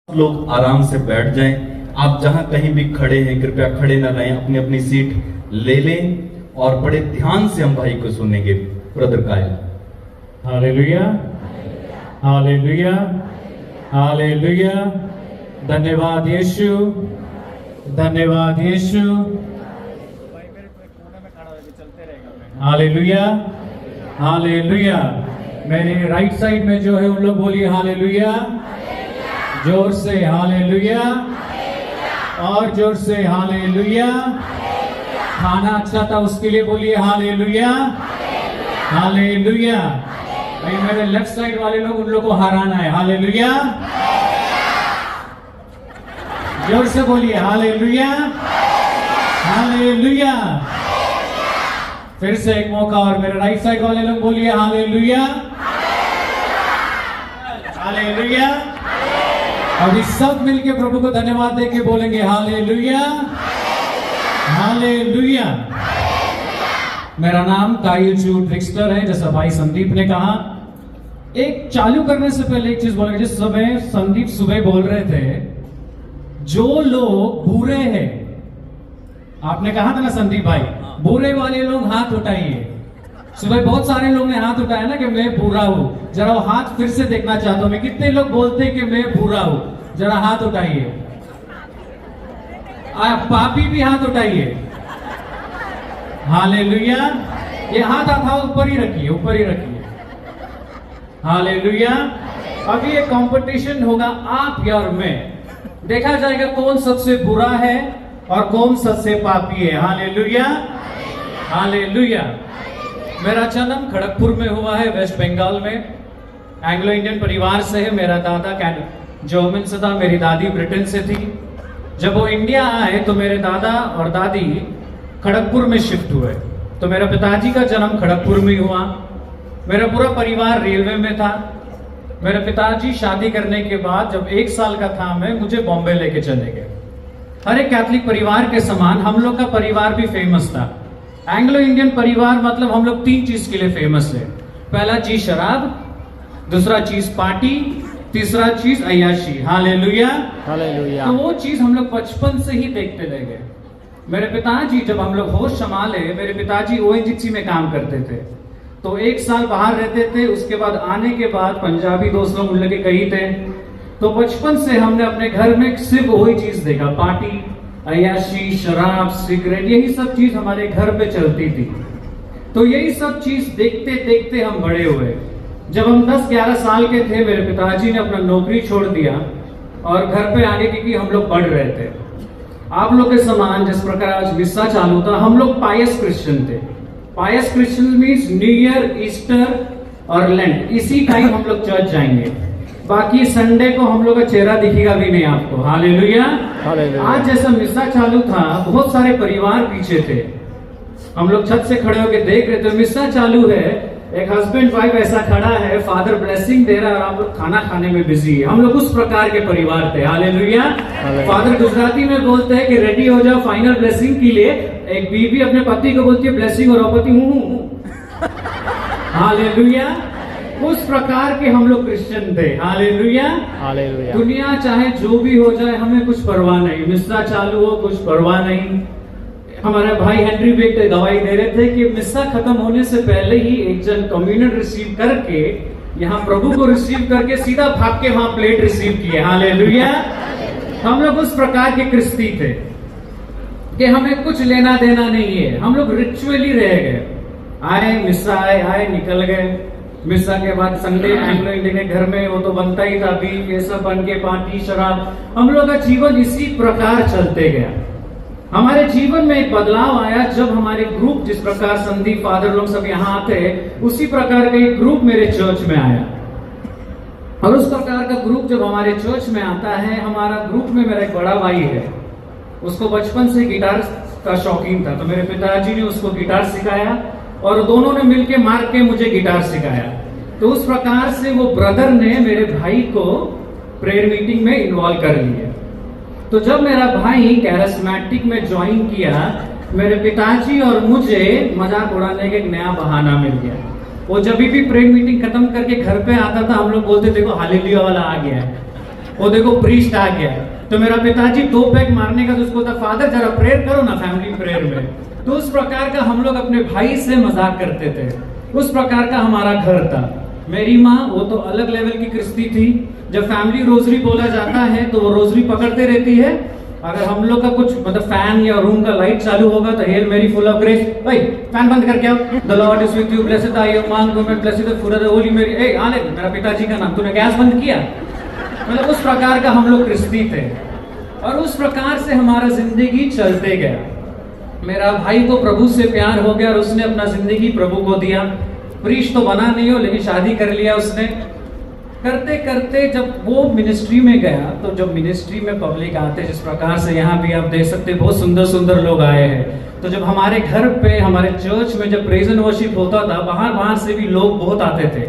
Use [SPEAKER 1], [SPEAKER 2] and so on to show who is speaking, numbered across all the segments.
[SPEAKER 1] लोग आराम से बैठ जाएं। आप जहां कहीं भी खड़े हैं कृपया खड़े न रहें, अपनी अपनी सीट ले लें और बड़े ध्यान से हम भाई को सुनेंगे। Brother Kyle.
[SPEAKER 2] Hallelujah, hallelujah, hallelujah. धन्यवाद यीशु, धन्यवाद यीशु। Hallelujah, hallelujah. मेरे राइट साइड में जो है उन लोग बोलिए हालेलुया, जोर से हालेलुया, और जोर से हालेलुया। खाना अच्छा था उसके लिए बोलिए हालेलुया, हालेलुया। भाई मेरे लेफ्ट साइड वाले लोग, उन लोग को हराना है। हालेलुया, जोर से बोलिए हालेलुया, हालेलुया। फिर से एक मौका, और मेरे राइट साइड वाले लोग बोलिए हालेलुया, हालेलुया। अभी सब मिलके प्रभु को धन्यवाद देके बोलेंगे हालेलुया, हालेलुया। मेरा नाम कायल जू ट्रिक्स्टर है, जैसा भाई संदीप ने कहा। एक चालू करने से पहले एक चीज बोलेंगे। जिस समय संदीप सुबह बोल रहे थे, जो लोग बुरे हैं, आपने कहा था ना संदीप भाई, बुरे वाले लोग हाथ उठाइए। सुबह बहुत सारे लोग ने हाथ उठाया ना कि मैं बुरा हूं। जरा वो हाथ फिर से देखना चाहता हूं मैं, कितने लोग बोलते हैं कि मैं बुरा हूं? जरा हाथ उठाइए। पापी भी हाथ उठाइए। हालेलुया। ये हाथ आप ऊपर ही रखिए, ऊपर ही रखिए। हालेलुया। अभी एक कंपटीशन होगा, आप या और मैं। देखा जाएगा कौन सबसे बुरा है और कौन सबसे पापी है। Hallelujah, hallelujah. मेरा जन्म खड़गपुर में हुआ है, वेस्ट बंगाल में। एंग्लो इंडियन परिवार से है। मेरा दादा जर्मन से था, मेरी दादी ब्रिटेन से थी। जब वो इंडिया आए तो मेरे दादा और दादी खड़गपुर में शिफ्ट हुए। तो मेरे पिताजी का जन्म खड़गपुर में हुआ। मेरा पूरा परिवार रेलवे में था। मेरे पिताजी शादी करने के बाद जब 1 साल का था मैं, मुझे बॉम्बे लेके चले गए। हर एक कैथलिक परिवार के समान हम लोग का परिवार भी फेमस था। एंग्लो इंडियन परिवार मतलब हम लोग 3 चीज के लिए फेमस है। पहला चीज शराब, दूसरा चीज पार्टी, तीसरा चीज अय्याशी। Hallelujah, hallelujah. तो वो चीज हम लोग बचपन से ही देखते रह गए। मेरे पिताजी जब हम लोग होश संभाले, मेरे पिताजी ओएनजीसी में काम करते थे। तो 1 साल बाहर रहते थे। उसके बाद आने के बाद पंजाबी दोस्त लोग उन लोग के कई थे। तो बचपन से हमने अपने घर में सिर्फ वही चीज देखा, पार्टी, अय्याशी, शराब, सिगरेट, यही सब चीज हमारे घर पे चलती थी। तो यही सब चीज देखते देखते हम बड़े हुए। जब हम 10-11 साल के थे, मेरे पिताजी ने अपना नौकरी छोड़ दिया और घर पे आगे क्योंकि हम लोग पढ़ रहे थे। आप लोग के समान जिस प्रकार आज मिस्सा चालू था, हम लोग पायस क्रिश्चियन थे। Pious Christian means New Year, Easter और लेंट, इसी टाइम हम लोग चर्च जाएंगे। बाकी संडे को हम लोग का चेहरा दिखेगा भी नहीं आपको। Hallelujah, hallelujah. आज जैसा मिस्सा चालू था, बहुत सारे परिवार पीछे थे। हम लोग छत से खड़े होकर देख रहे थे, मिस्सा चालू है, एक हस्बैंड वाइफ ऐसा खड़ा है, फादर ब्लेसिंग दे रहा है और आप लोग खाना खाने में बिजी है। हम लोग उस प्रकार के परिवार थे। हालेलुया। फादर गुजराती में बोलते हैं कि रेडी हो जाओ फाइनल ब्लेसिंग के लिए। एक बीवी अपने पति को बोलती है ब्लेसिंग, और पति हूं। हालेलुया। उस प्रकार के हम लोग क्रिश्चियन थे। Hallelujah, hallelujah. दुनिया चाहे जो भी हो जाए, हमें कुछ परवाह नहीं। मिस्सा चालू हो, कुछ परवाह नहीं। हमारे भाई हेनरी बेग गवाही दे रहे थे कि मिस्सा खत्म होने से पहले ही एक जन कम्युनियन रिसीव करके, यहाँ प्रभु को रिसीव करके सीधा भाग के वहां प्लेट रिसीव किए। हालेलुया। हम लोग उस प्रकार के क्रिस्ती थे कि हमें कुछ लेना देना नहीं है। हम लोग रिचुअली रह गए। आए मिस्सा, आए निकल गए। मिस्सा के बाद संडे एंग्लो इंडियन के घर में वो तो बनता ही था, बीफ ये सब बन के, पार्टी, शराब। हम लोग का जीवन इसी प्रकार चलते गया। हमारे जीवन में एक बदलाव आया जब हमारे ग्रुप, जिस प्रकार संदीप फादर लोग सब यहाँ आते, उसी प्रकार का एक ग्रुप मेरे चर्च में आया। और उस प्रकार का ग्रुप जब हमारे चर्च में आता है, हमारा ग्रुप में मेरा एक बड़ा भाई है, उसको बचपन से गिटार का शौकीन था। तो मेरे पिताजी ने उसको गिटार सिखाया और दोनों ने मिलके मार के मुझे गिटार सिखाया। तो उस प्रकार से वो ब्रदर ने मेरे भाई को प्रेयर मीटिंग में इन्वॉल्व कर लिया। तो जब मेरा भाई कैरिस्मेटिक में ज्वाइन किया, मेरे पिताजी और मुझे मजाक उड़ाने का एक नया बहाना मिल गया। वो जब भी प्रेयर मीटिंग खत्म करके घर पे आता था, हम लोग बोलते देखो हालेलुया वाला आ गया है। वो देखो प्रीस्ट आ गया। तो मेरा पिताजी 2 पैक मारने का तो उसको था, फादर जरा प्रेयर करो ना फैमिली प्रेयर में। तो उस प्रकार का हम लोग अपने भाई से मजाक करते थे, उस प्रकार का हमारा घर था। मेरी माँ वो तो अलग लेवल की क्रिस्ती थी। जब फैमिली रोजरी बोला जाता है तो वो रोजरी पकड़ते रहती है। अगर हम लोग का कुछ मतलब फैन या रूम का लाइट चालू होगा तो hail Mary full of grace, भाई फैन बंद करके आओ, the Lord is with you, blessed are you among women, blessed the fruit of the holy Mary. ए आने मेरा पिताजी का नाम, तूने गैस बंद किया। मतलब उस प्रकार का हम लोग क्रिस्ती थे और उस प्रकार से हमारा जिंदगी चलते गया। मेरा भाई को प्रभु से प्यार हो गया और उसने अपना जिंदगी प्रभु को दिया। प्रीस्ट तो बना नहीं हो लेकिन शादी कर लिया उसने। करते करते जब वो मिनिस्ट्री में गया तो जब मिनिस्ट्री में पब्लिक आते, जिस प्रकार से यहाँ भी आप देख सकते हैं बहुत सुंदर सुंदर लोग आए हैं। तो जब हमारे घर पे हमारे चर्च में जब प्रेज एंड वर्शिप होता था, बाहर से भी लोग बहुत आते थे।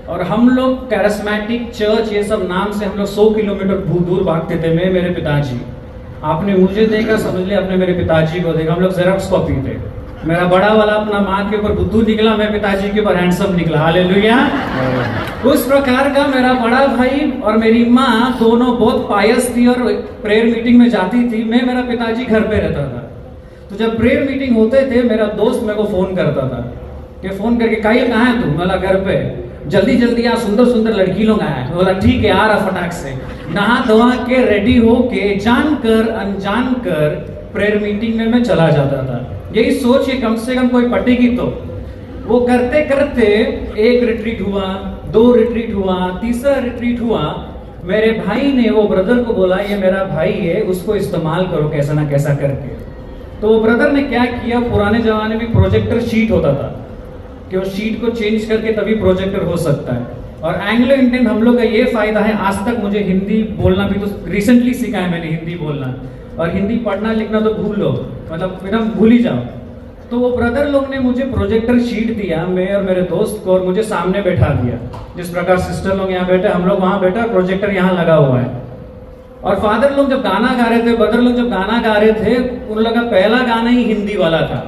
[SPEAKER 2] और हम लोग कैरिस्मेटिक चर्च ये सब नाम से हम लोग 100 किलोमीटर दूर भागते थे। मैं मेरे पिताजी, आपने मुझे देखा समझ लिया आपने मेरे पिताजी को देखा। हम लोग जेरॉक्स कॉपी थे। मेरा बड़ा वाला अपना माँ के ऊपर बुद्धू निकला, मैं पिताजी के ऊपर हैंडसम निकला। हालेलुया। उस प्रकार का मेरा बड़ा भाई और मेरी माँ दोनों बहुत पायस थी और प्रेयर मीटिंग में जाती थी। मैं मेरा पिताजी घर पे रहता था। तो जब प्रेयर मीटिंग होते थे मेरा दोस्त मेरे को फोन करता था कि फोन करके काइल कहाँ है तू? बोला घर पे, जल्दी जल्दी आ, सुंदर सुंदर लड़की लोग आए। बोला ठीक है आ रहा फटाक से। नहा धोआ के रेडी होके जानकर अनजान कर प्रेयर मीटिंग में मैं चला जाता था। यही सोच के कम से कम कोई पटेगी तो। वो करते करते 1 रिट्रीट हुआ, 2 रिट्रीट हुआ, तीसरा रिट्रीट हुआ। मेरे भाई ने वो ब्रदर को बोला ये मेरा भाई है, उसको इस्तेमाल करो कैसा ना कैसा करके। तो वो ब्रदर ने क्या किया, पुराने जमाने में प्रोजेक्टर शीट होता था कि उस शीट को चेंज करके तभी प्रोजेक्टर हो सकता है। और एंग्लो इंडियन हम लोग का ये फायदा है, आज तक मुझे हिंदी बोलना भी तो रिसेंटली सीखा है मैंने हिंदी बोलना, और हिंदी पढ़ना लिखना तो भूल लो, मतलब एकदम भूल ही जाओ। तो वो ब्रदर लोग ने मुझे प्रोजेक्टर शीट दिया, मैं और मेरे दोस्त को, और मुझे सामने बैठा दिया। जिस प्रकार सिस्टर लोग यहाँ बैठे, हम लोग वहाँ बैठे, प्रोजेक्टर यहाँ लगा हुआ है। और फादर लोग जब गाना गा रहे थे, ब्रदर लोग जब गाना गा रहे थे, उन लोग का पहला गाना ही हिंदी वाला था।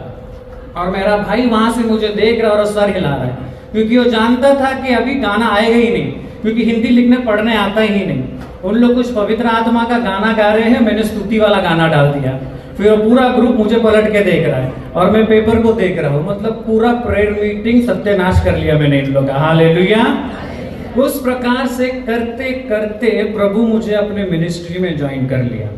[SPEAKER 2] और मेरा भाई वहां से मुझे देख रहा और सर हिला रहा है, क्योंकि वो जानता था कि अभी गाना आएगा ही नहीं, क्योंकि हिंदी लिखने पढ़ने आता ही नहीं। उन लोग कुछ पवित्र आत्मा का गाना गा रहे हैं, मैंने स्तुति वाला गाना डाल दिया। फिर वो पूरा ग्रुप मुझे पलट के देख रहा है और मैं पेपर को देख रहा हूँ। मतलब पूरा प्रेयर मीटिंग सत्यानाश कर लिया मैंने इन लोग का। हालेलुया। उस प्रकार से करते करते प्रभु मुझे अपने मिनिस्ट्री में ज्वाइन कर लिया।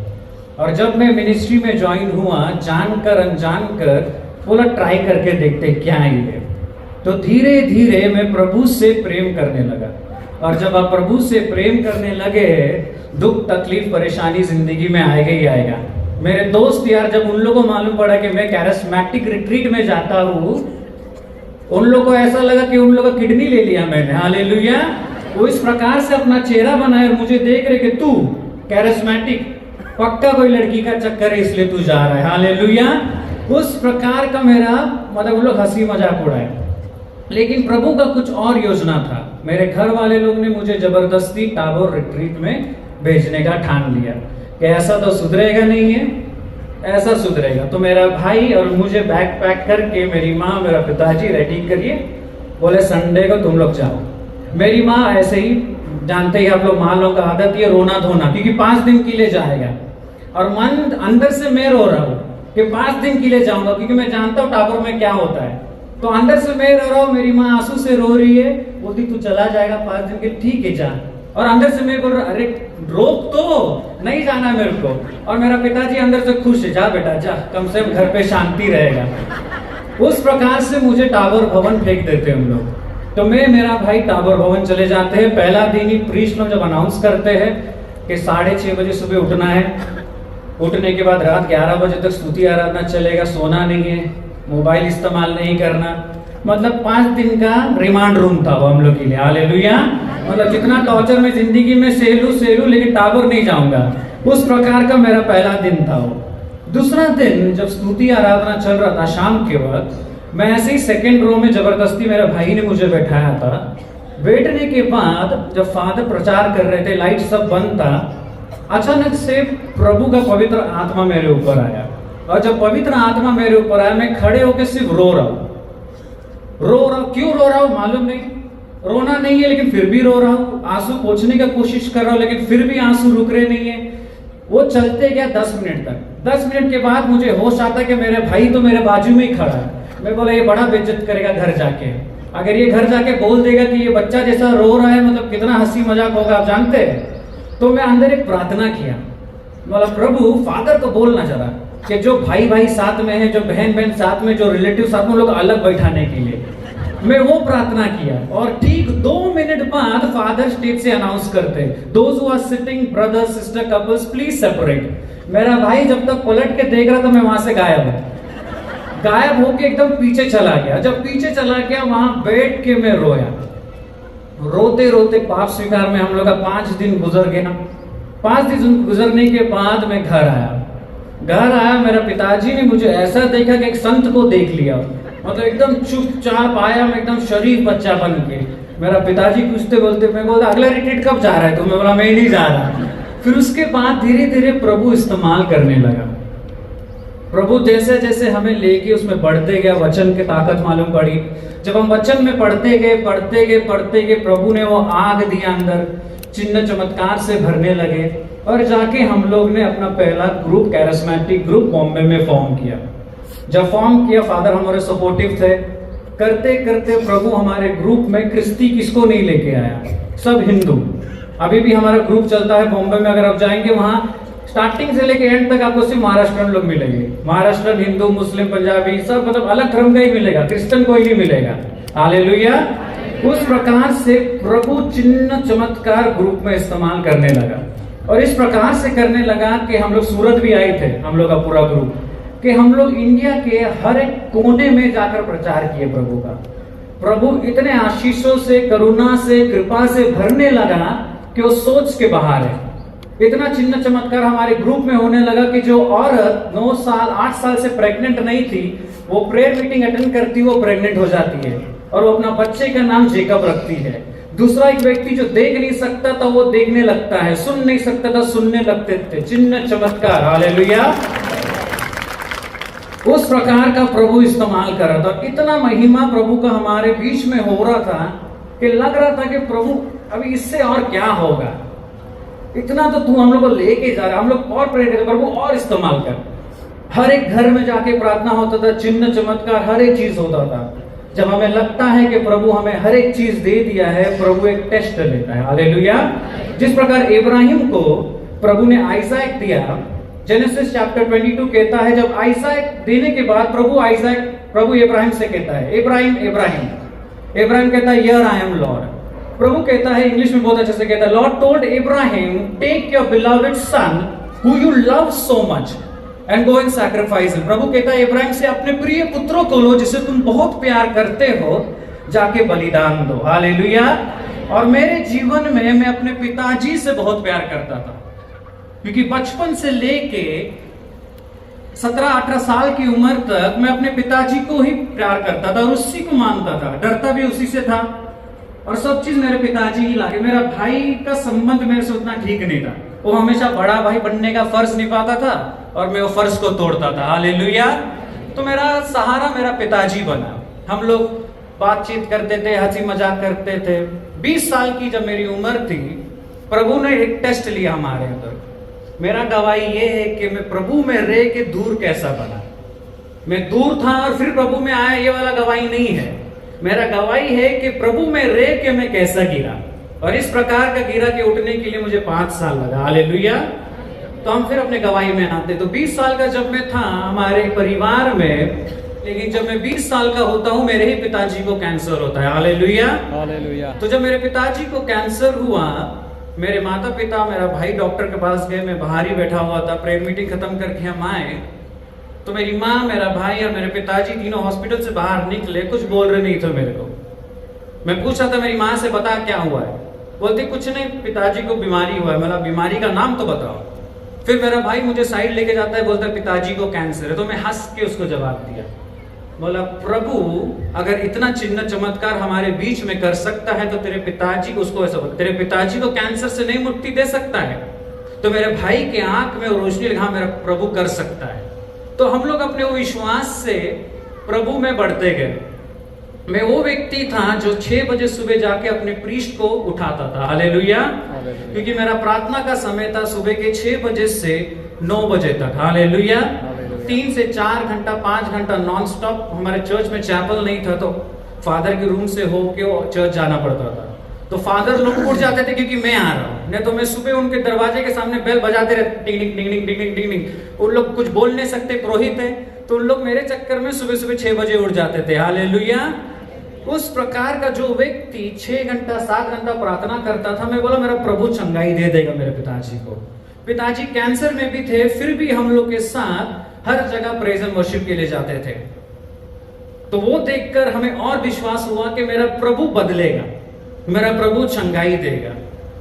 [SPEAKER 2] और जब मैं मिनिस्ट्री में ज्वाइन हुआ, जानकर अनजान कर बोला ट्राई करके देखते क्या है ये। तो धीरे धीरे मैं प्रभु से प्रेम करने लगा। और जब आप प्रभु से प्रेम करने लगे, दुख तकलीफ परेशानी जिंदगी में आएगा ही आएगा। मेरे दोस्त यार, जब उन लोगों को मालूम पड़ा कि मैं कैरिस्मेटिक रिट्रीट में जाता हूँ, उन लोगों को ऐसा लगा कि उन लोगों का किडनी ले लिया मैंने। हालेलुया। वो इस प्रकार से अपना चेहरा बनाया और मुझे देख रहे कि तू कैरिस्मेटिक, पक्का कोई लड़की का चक्कर है इसलिए तू जा रहा है। हालेलुया। उस प्रकार का मेरा मतलब उन लोग हंसी मजाक उड़ाए। लेकिन प्रभु का कुछ और योजना था। मेरे घर वाले लोग ने मुझे जबरदस्ती टागोर रिट्रीट में भेजने का ठान लिया कि ऐसा तो सुधरेगा नहीं है, ऐसा सुधरेगा। तो मेरा भाई और मुझे बैग पैक करके मेरी माँ मेरा पिताजी रेडी करिए, बोले संडे को तुम लोग जाओ। मेरी माँ ऐसे ही, जानते ही आप लोग माँ लोग का आदत है रोना धोना, क्योंकि 5 दिन के लिए जाएगा। और मन अंदर से मैं रो रहा हूँ कि 5 दिन के लिए जाऊंगा, क्योंकि मैं जानता हूँ टागोर में क्या होता है। तो अंदर से मैं रो रहा हूँ, मेरी माँ आंसू से रो रही है, बोलती तू चला जाएगा 5 दिन के, ठीक है जा। और अंदर से मैं बोल रहा अरे रोक तो, नहीं जाना मेरे को। और मेरा पिताजी अंदर से खुश है, जा बेटा जा, कम से कम घर पे शांति रहेगा। उस प्रकार से मुझे टागोर भवन फेंक देते हम लोग। तो मैं मेरा भाई टागोर भवन चले जाते हैं। पहला दिन ही प्रीस्ट लोग जब अनाउंस करते हैं कि 6:30 बजे सुबह उठना है, उठने के बाद रात 11 बजे तक स्तुति आराधना चलेगा, सोना नहीं है, मोबाइल इस्तेमाल नहीं करना। मतलब 5 दिन का रिमांड रूम था वो हम लोग के लिए। हालेलुया। मतलब जितना टॉर्चर में जिंदगी में सेलू लेकिन टागोर नहीं जाऊंगा, उस प्रकार का मेरा पहला दिन था वो। दूसरा दिन जब स्तुति आराधना चल रहा था शाम के वक्त, मैं ऐसे ही 2nd रो में जबरदस्ती मेरा भाई ने मुझे बैठाया था। बैठने के बाद जब फादर प्रचार कर रहे थे, लाइट सब बंद था, अचानक से प्रभु का पवित्र आत्मा मेरे ऊपर आया। और जब पवित्र आत्मा मेरे ऊपर आया, मैं खड़े होकर सिर्फ रो रहा हूं। क्यों रो रहा हूं मालूम नहीं, रोना नहीं है लेकिन फिर भी रो रहा हूं, आंसू पोंछने का कोशिश कर रहा हूं लेकिन फिर भी आंसू रुक रहे नहीं है। वो चलते गया 10 मिनट तक। 10 मिनट के बाद मुझे होश आता कि मेरे भाई तो मेरे बाजू में ही खड़ा है। मैं बोला ये बड़ा बेइज्जत करेगा घर जाके, अगर ये घर जाके बोल देगा कि ये बच्चा जैसा रो रहा है मतलब कितना हंसी मजाक होगा आप जानते हैं। तो मैं अंदर एक प्रार्थना किया, बोला प्रभु फादर को बोलना जरा कि जो भाई भाई साथ में है, जो बहन बहन साथ में, जो रिलेटिव साथ में, लोग अलग बैठाने के लिए मैं वो प्रार्थना किया। और ठीक 2 मिनट बाद फादर स्टेज से अनाउंस करते, those who are sitting brother sister couples please separate. मेरा भाई जब तक पलट के देख रहा था मैं वहां से गायब होके एकदम पीछे चला गया। जब पीछे चला गया वहां बैठ के मैं रोया, रोते रोते पाप स्वीकार में हम लोग का 5 दिन गुजर गया। 5 दिन गुजरने के बाद मैं घर आया। मेरा पिताजी ने मुझे ऐसा देखा कि एक संत को देख लिया, मतलब एकदम चुपचाप आया, मैं एकदम शरीफ बच्चा बन के। मेरा पिताजी पूछते बोलते, मैं बोलता अगला रिट्रीट कब जा रहा है? तो मैं बोला मैं नहीं जा रहा। फिर उसके बाद धीरे धीरे प्रभु इस्तेमाल करने लगा। प्रभु जैसे जैसे हमें लेके उसमें बढ़ते गया, वचन की ताकत मालूम पड़ी। जब हम वचन में पढ़ते गए प्रभु ने वो आग दिया अंदर, चिन्ह चमत्कार से भरने लगे। और जाके हम लोग ने अपना पहला ग्रुप, कैरिस्मेटिक ग्रुप बॉम्बे में फॉर्म किया। जब फॉर्म किया फादर हमारे सपोर्टिव थे। करते करते प्रभु हमारे ग्रुप में क्रिस्ती किसको नहीं लेके आया, सब हिंदू। अभी भी हमारा ग्रुप चलता है बॉम्बे में, अगर आप जाएंगे वहां स्टार्टिंग से लेके एंड तक आपको सिर्फ महाराष्ट्रन लोग मिलेंगे। महाराष्ट्रन, हिंदू, मुस्लिम, पंजाबी, सब मतलब अलग धर्म का ही मिलेगा, क्रिश्चियन कोई नहीं मिलेगा। हालेलुया। उस प्रकार से प्रभु चिन्ह चमत्कार ग्रुप में इस्तेमाल करने लगा। और इस प्रकार से करने लगा कि हम लोग सूरत भी आए थे, हम लोग का पूरा ग्रुप, कि हम लोग इंडिया के हर एक कोने में जाकर प्रचार किए प्रभु का। प्रभु इतने आशीषों से, करुणा से, कृपा से भरने लगा कि वो सोच के बाहर है। इतना चिन्ह चमत्कार हमारे ग्रुप में होने लगा कि जो औरत 9 साल 8 साल से प्रेग्नेंट नहीं थी, वो प्रेयर मीटिंग अटेंड करती, वो प्रेग्नेंट हो जाती है और वो अपना बच्चे का नाम जेकब रखती है। दूसरा एक व्यक्ति जो देख नहीं सकता था वो देखने लगता है, सुन नहीं सकता था सुनने लगते थे। चिन्ह चमत्कार, हालेलुया। उस प्रकार का प्रभु इस्तेमाल कर रहा था। इतना महिमा प्रभु का हमारे बीच में हो रहा था कि लग रहा था कि प्रभु अभी इससे और क्या होगा, इतना तो तू हम लोग को लेके जा रहा। हम लोग और प्रेरित करते, प्रभु और इस्तेमाल कर। हर एक घर में जाके प्रार्थना होता था, चिन्ह चमत्कार हर एक चीज होता था। जब हमें लगता है कि प्रभु हमें हर एक चीज दे दिया है, प्रभु एक टेस्ट लेता है। हालेलुया। जिस प्रकार इब्राहिम को प्रभु ने आइसैक दिया, जेनेसिस चैप्टर 22 कहता है, जब आइसैक देने के बाद प्रभु इब्राहिम से कहता है, इब्राहिम कहता है हियर आई एम लॉर्ड। प्रभु कहता है, इंग्लिश में बहुत अच्छे से कहता है, Lord told Ibrahim take your beloved son who you love so much and go and sacrifice him. प्रभु कहता है इब्राहिम से अपने प्रिय पुत्रों को लो जिसे तुम बहुत प्यार करते हो, जाके बलिदान दो। हालेलुया। और मेरे जीवन में मैं अपने पिताजी से बहुत प्यार करता था, क्योंकि बचपन से लेके 17-18 साल की उम्र तक मैं अपने पिताजी को ही प्यार करता था और उसी को मानता था, डरता भी उसी से था और सब चीज मेरे पिताजी ही लागे। मेरा भाई का संबंध मेरे से उतना ठीक नहीं था, वो हमेशा बड़ा भाई बनने का फर्ज निभाता था और मैं वो फर्ज को तोड़ता था। हालेलुया। तो मेरा सहारा मेरा पिताजी बना। हम लोग बातचीत करते थे, हंसी मजाक करते थे। 20 साल की जब मेरी उम्र थी, प्रभु ने एक टेस्ट लिया हमारे अंदर। मेरा गवाही ये है कि मैं प्रभु में रह के दूर कैसा बना। मैं दूर था और फिर प्रभु में आया, ये वाला गवाही नहीं है। मेरा गवाही है कि प्रभु में रह के मैं कैसा गिरा, और इस प्रकार का गिरा के उठने के लिए मुझे 5 साल लगा। हालेलुया। तो हम फिर अपने गवाही में आते। तो 20 साल का जब मैं था हमारे परिवार में, लेकिन जब मैं 20 साल का होता हूं मेरे ही पिताजी को कैंसर होता है। हालेलुया। हालेलुया। तो जब मेरे पिताजी को कैंसर हुआ, मेरे माता पिता, मेरा भाई डॉक्टर के पास गए, मैं बाहर ही बैठा हुआ था। प्रेयर मीटिंग खत्म करके हम आए तो मेरी माँ, मेरा भाई और मेरे पिताजी तीनों हॉस्पिटल से बाहर निकले, कुछ बोल रहे नहीं थे मेरे को। मैं पूछा था मेरी माँ से, बता क्या हुआ है? बोलती कुछ नहीं, पिताजी को बीमारी हुआ है। मेरा बीमारी का नाम तो बताओ। फिर मेरा भाई मुझे साइड लेके जाता है, बोलता है पिताजी को कैंसर है। तो मैं हंस के उसको जवाब दिया, बोला प्रभु अगर इतना चिन्ह चमत्कार हमारे बीच में कर सकता है तो तेरे पिताजी को, उसको ऐसा बोला, तेरे पिताजी को कैंसर से नहीं मुक्ति दे सकता है? तो मेरे भाई के आंख में रोशनी लगा, मेरा प्रभु कर सकता है। तो हम लोग अपने वो विश्वास से प्रभु में बढ़ते गए। मैं वो व्यक्ति था जो 6 बजे सुबह जाके अपने प्रीस्ट को उठाता था। हालेलुया। क्योंकि मेरा प्रार्थना का समय था सुबह के 6 बजे से 9 बजे तक। हालेलुया। 3 से 4 घंटा 5 घंटा नॉन स्टॉप। हमारे चर्च में चैपल नहीं था तो फादर के रूम से होके चर्च जाना पड़ता था। तो फादर लोग उठ जाते थे क्योंकि मैं आ रहा हूँ, नहीं तो मैं सुबह उनके दरवाजे के सामने बेल बजाते रहते, टिंग टिंग टिंग टिंग टिंग टिंग टिंग। उन लोग कुछ बोल नहीं सकते, पुरोहित है, तो उन लोग मेरे चक्कर में सुबह सुबह 6 बजे उठ जाते थे। हालेलुया। उस प्रकार का जो व्यक्ति 6 घंटा 7 घंटा प्रार्थना करता था, मैं बोला मेरा प्रभु चंगाई दे देगा मेरे पिताजी को। पिताजी कैंसर में भी थे, फिर भी हम लोग के साथ हर जगह प्रेज एंड वर्शिप के लिए जाते थे। तो वो देखकर हमें और विश्वास हुआ कि मेरा प्रभु बदलेगा, मेरा प्रभु चंगाई देगा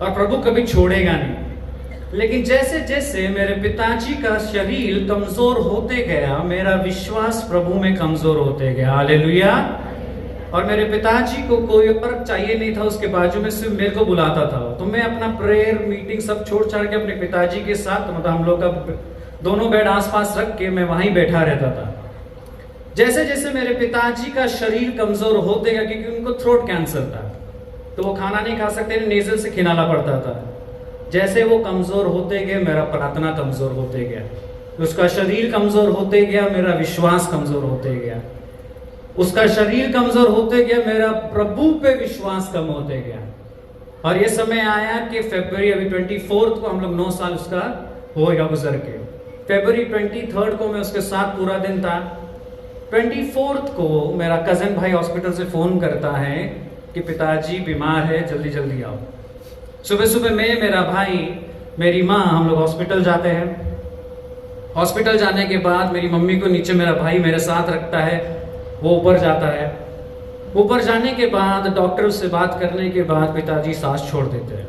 [SPEAKER 2] और प्रभु कभी छोड़ेगा नहीं। लेकिन जैसे जैसे मेरे पिताजी का शरीर कमजोर होते गया, मेरा विश्वास प्रभु में कमजोर होते गया। हालेलुया। और मेरे पिताजी को कोई और चाहिए नहीं था, उसके बाजू में सिर्फ मेरे को बुलाता था। तो मैं अपना प्रेयर मीटिंग सब छोड़ छाड़ के अपने पिताजी के साथ, मतलब हम लोग का दोनों बेड आसपास रख के मैं वहीं बैठा रहता था। जैसे जैसे मेरे पिताजी का शरीर कमजोर होते गया, क्योंकि उनको थ्रोट कैंसर था, तो वो खाना नहीं खा सकते, नेजल से खिलाना पड़ता था। जैसे वो कमजोर होते गए, मेरा प्रार्थना कमजोर होते गया, उसका शरीर कमजोर होते गया, मेरा विश्वास कमजोर होते गया। उसका शरीर कमजोर होते गया, मेरा प्रभु पे विश्वास कम होते गया। और ये समय आया कि फरवरी अभी 24 को हम लोग 9 साल उसका होएगा गुजर के। फरवरी 23 को मैं उसके साथ पूरा दिन था। 24 को मेरा कजन भाई हॉस्पिटल से फोन करता है कि पिताजी बीमार है, जल्दी जल्दी आओ। सुबह सुबह मैं, मेरा भाई, मेरी माँ, हम लोग हॉस्पिटल जाते हैं। हॉस्पिटल जाने के बाद मेरी मम्मी को नीचे मेरा भाई मेरे साथ रखता है, वो ऊपर जाता है। ऊपर जाने के बाद डॉक्टर से बात करने के बाद पिताजी सांस छोड़ देते हैं।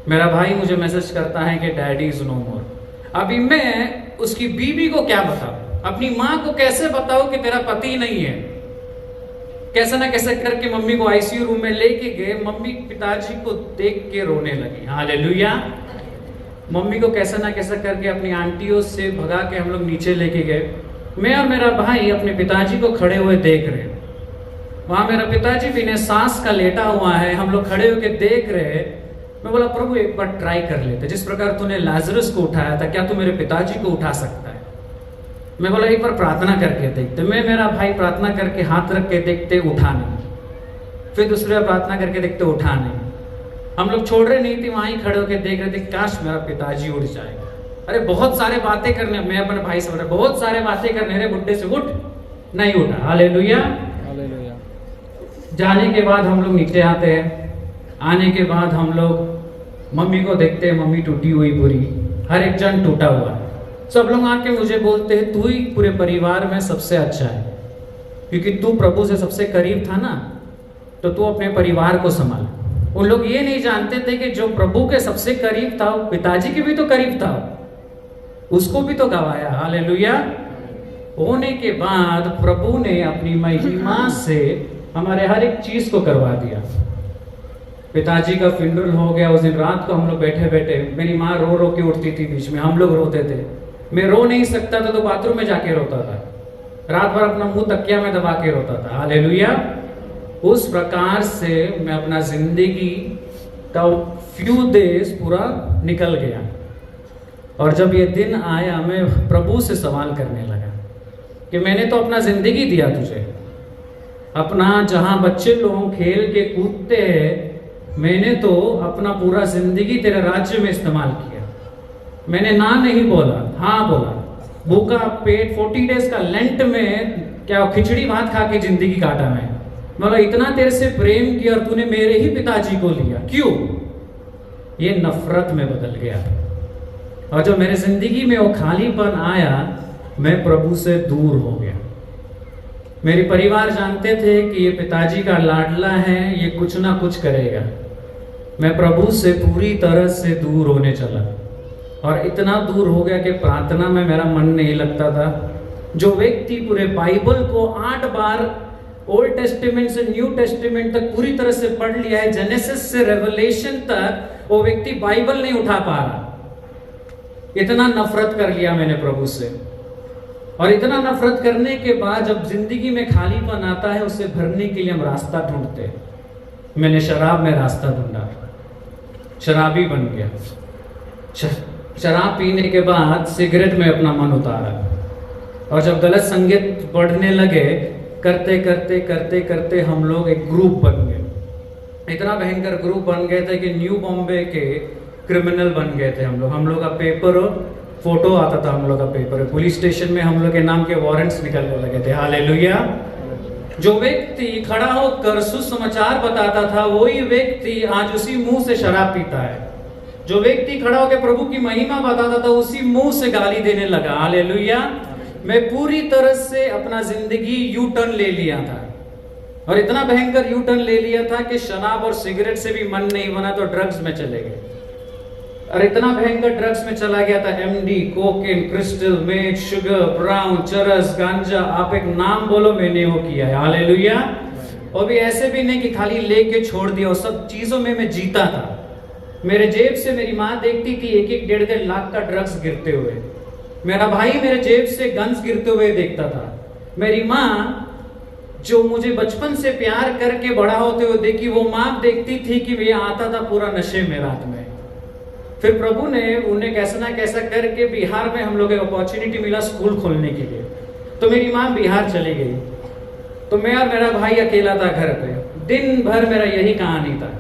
[SPEAKER 2] मेरा भाई मुझे मैसेज करता है कि डैडी इज नो मोर। अभी मैं उसकी बीवी को क्या बताऊं, अपनी माँ को कैसे बताऊं कि तेरा पति नहीं है। कैसे ना कैसे करके मम्मी को आईसीयू रूम में लेके गए। मम्मी पिताजी को देख के रोने लगी। हालेलुया। मम्मी को कैसे ना कैसे करके अपनी आंटियों से भगा के हम लोग नीचे लेके गए। मैं और मेरा भाई अपने पिताजी को खड़े हुए देख रहे हैं। वहां मेरा पिताजी बिना सांस का लेटा हुआ है, हम लोग खड़े होके देख रहे हैं। मैं बोला प्रभु एक बार ट्राई कर लेते, जिस प्रकार तूने लाजरस को उठाया था, क्या तू मेरे पिताजी को उठा सकता है। मैं बोला एक बार प्रार्थना करके देखते। मैं, मेरा भाई प्रार्थना करके हाथ रख के देखते, उठा नहीं। फिर दूसरी बार प्रार्थना करके देखते, उठा नहीं। हम लोग छोड़ रहे नहीं थे, वहीं खड़े होकर देख रहे थे, काश मेरा पिताजी उठ जाए। अरे बहुत सारे बातें करने, मैं अपने भाई से बोला बहुत सारे बातें करने, अरे बुड्ढे से उठ, नहीं उठा। हालेलुया। जाने के बाद हम लोग नीचे आते हैं। आने के बाद हम लोग मम्मी को देखते हैं, मम्मी टूटी हुई पूरी, हर एक जन टूटा हुआ है। सब लोग आके मुझे बोलते हैं तू ही पूरे परिवार में सबसे अच्छा है, क्योंकि तू प्रभु से सबसे करीब था ना, तो तू अपने परिवार को संभाल। उन लोग ये नहीं जानते थे कि जो प्रभु के सबसे करीब था, पिताजी के भी तो करीब था, उसको भी तो गवाया। हालेलुया। होने के बाद प्रभु ने अपनी महिमा से हमारे हर एक चीज को करवा दिया। पिताजी का फ्यूनरल हो गया। उस दिन रात को हम लोग बैठे बैठे, मेरी माँ रो रो के उठती थी, बीच में हम लोग रोते थे। मैं रो नहीं सकता था तो बाथरूम में जाके रोता था, रात भर अपना मुंह तकिया में दबा के रोता था। हालेलुया। उस प्रकार से मैं अपना जिंदगी का फ्यू डेज पूरा निकल गया। और जब ये दिन आया, मैं प्रभु से सवाल करने लगा कि मैंने तो अपना जिंदगी दिया तुझे, अपना जहां बच्चे लोग खेल के कूदते हैं, मैंने तो अपना पूरा जिंदगी तेरे राज्य में इस्तेमाल किया। मैंने ना नहीं बोला, हाँ बोला। भूखा पेट 40 डेज का लेंट में क्या खिचड़ी भात खा के जिंदगी काटा मैं। बोला इतना तेरे से प्रेम किया और तूने मेरे ही पिताजी को लिया, क्यों? ये नफरत में बदल गया। और जब मेरे जिंदगी में वो खालीपन आया, मैं प्रभु से दूर हो गया। मेरे परिवार जानते थे कि ये पिताजी का लाडला है, ये कुछ ना कुछ करेगा। मैं प्रभु से पूरी तरह से दूर होने चला, और इतना दूर हो गया कि प्रार्थना में मेरा मन नहीं लगता था। जो व्यक्ति पूरे बाइबल को 8 बार ओल्ड टेस्टिमेंट से न्यू टेस्टिमेंट तक पूरी तरह से पढ़ लिया है, जेनेसिस से रेवलेशन तक, वो व्यक्ति बाइबल नहीं उठा पा रहा। इतना नफरत कर लिया मैंने प्रभु से। और इतना नफरत करने के बाद जब जिंदगी में खालीपन आता है उसे भरने के लिए हम रास्ता ढूंढते हैं। मैंने शराब में रास्ता ढूंढा, शराबी बन गया। शराब पीने के बाद सिगरेट में अपना मन उतारा, और जब गलत संगीत बढ़ने लगे, करते करते करते करते हम लोग एक ग्रुप बन गए। इतना भयंकर ग्रुप बन गए थे कि न्यू बॉम्बे के क्रिमिनल बन गए थे हम लोग का पेपर और फोटो आता था, हम लोग का पेपर पुलिस स्टेशन में हम लोग के नाम के वारंट्स निकलने लगे थे। हालेलुया। जो व्यक्ति खड़ा होकर सुसमाचार बताता था वही व्यक्ति आज उसी मुंह से शराब पीता है। जो व्यक्ति खड़ा होकर प्रभु की महिमा बताता था उसी मुंह से गाली देने लगा। हालेलुया। मैं पूरी तरह से अपना जिंदगी यू टर्न ले लिया था, और इतना भयंकर यू टर्न ले लिया था कि शराब और सिगरेट से भी मन नहीं बना तो ड्रग्स में चले गए, और इतना भयंकर ड्रग्स में चला गया था। MD, cocaine, crystal, meth, sugar, brown, चरस, गांजा, आप एक नाम बोलो, मैंने वो किया है। हालेलुया। और भी ऐसे भी नहीं कि खाली लेके छोड़ दिया, सब चीजों में मैं जीता था। मेरे जेब से मेरी माँ देखती थी 1-1, 1.5 लाख का ड्रग्स गिरते हुए। मेरा भाई मेरे जेब से गन्स गिरते हुए देखता था। मेरी माँ जो मुझे बचपन से प्यार करके बड़ा होते हुए देखी, वो माँ देखती थी कि मैं आता था पूरा नशे में रात में। फिर प्रभु ने उन्हें कैसा ना कैसा करके बिहार में हम लोग को अपॉर्चुनिटी मिला स्कूल खोलने के लिए, तो मेरी माँ बिहार चली गई, तो मैं और मेरा भाई अकेला था घर पे। दिन भर मेरा यही कहानी था,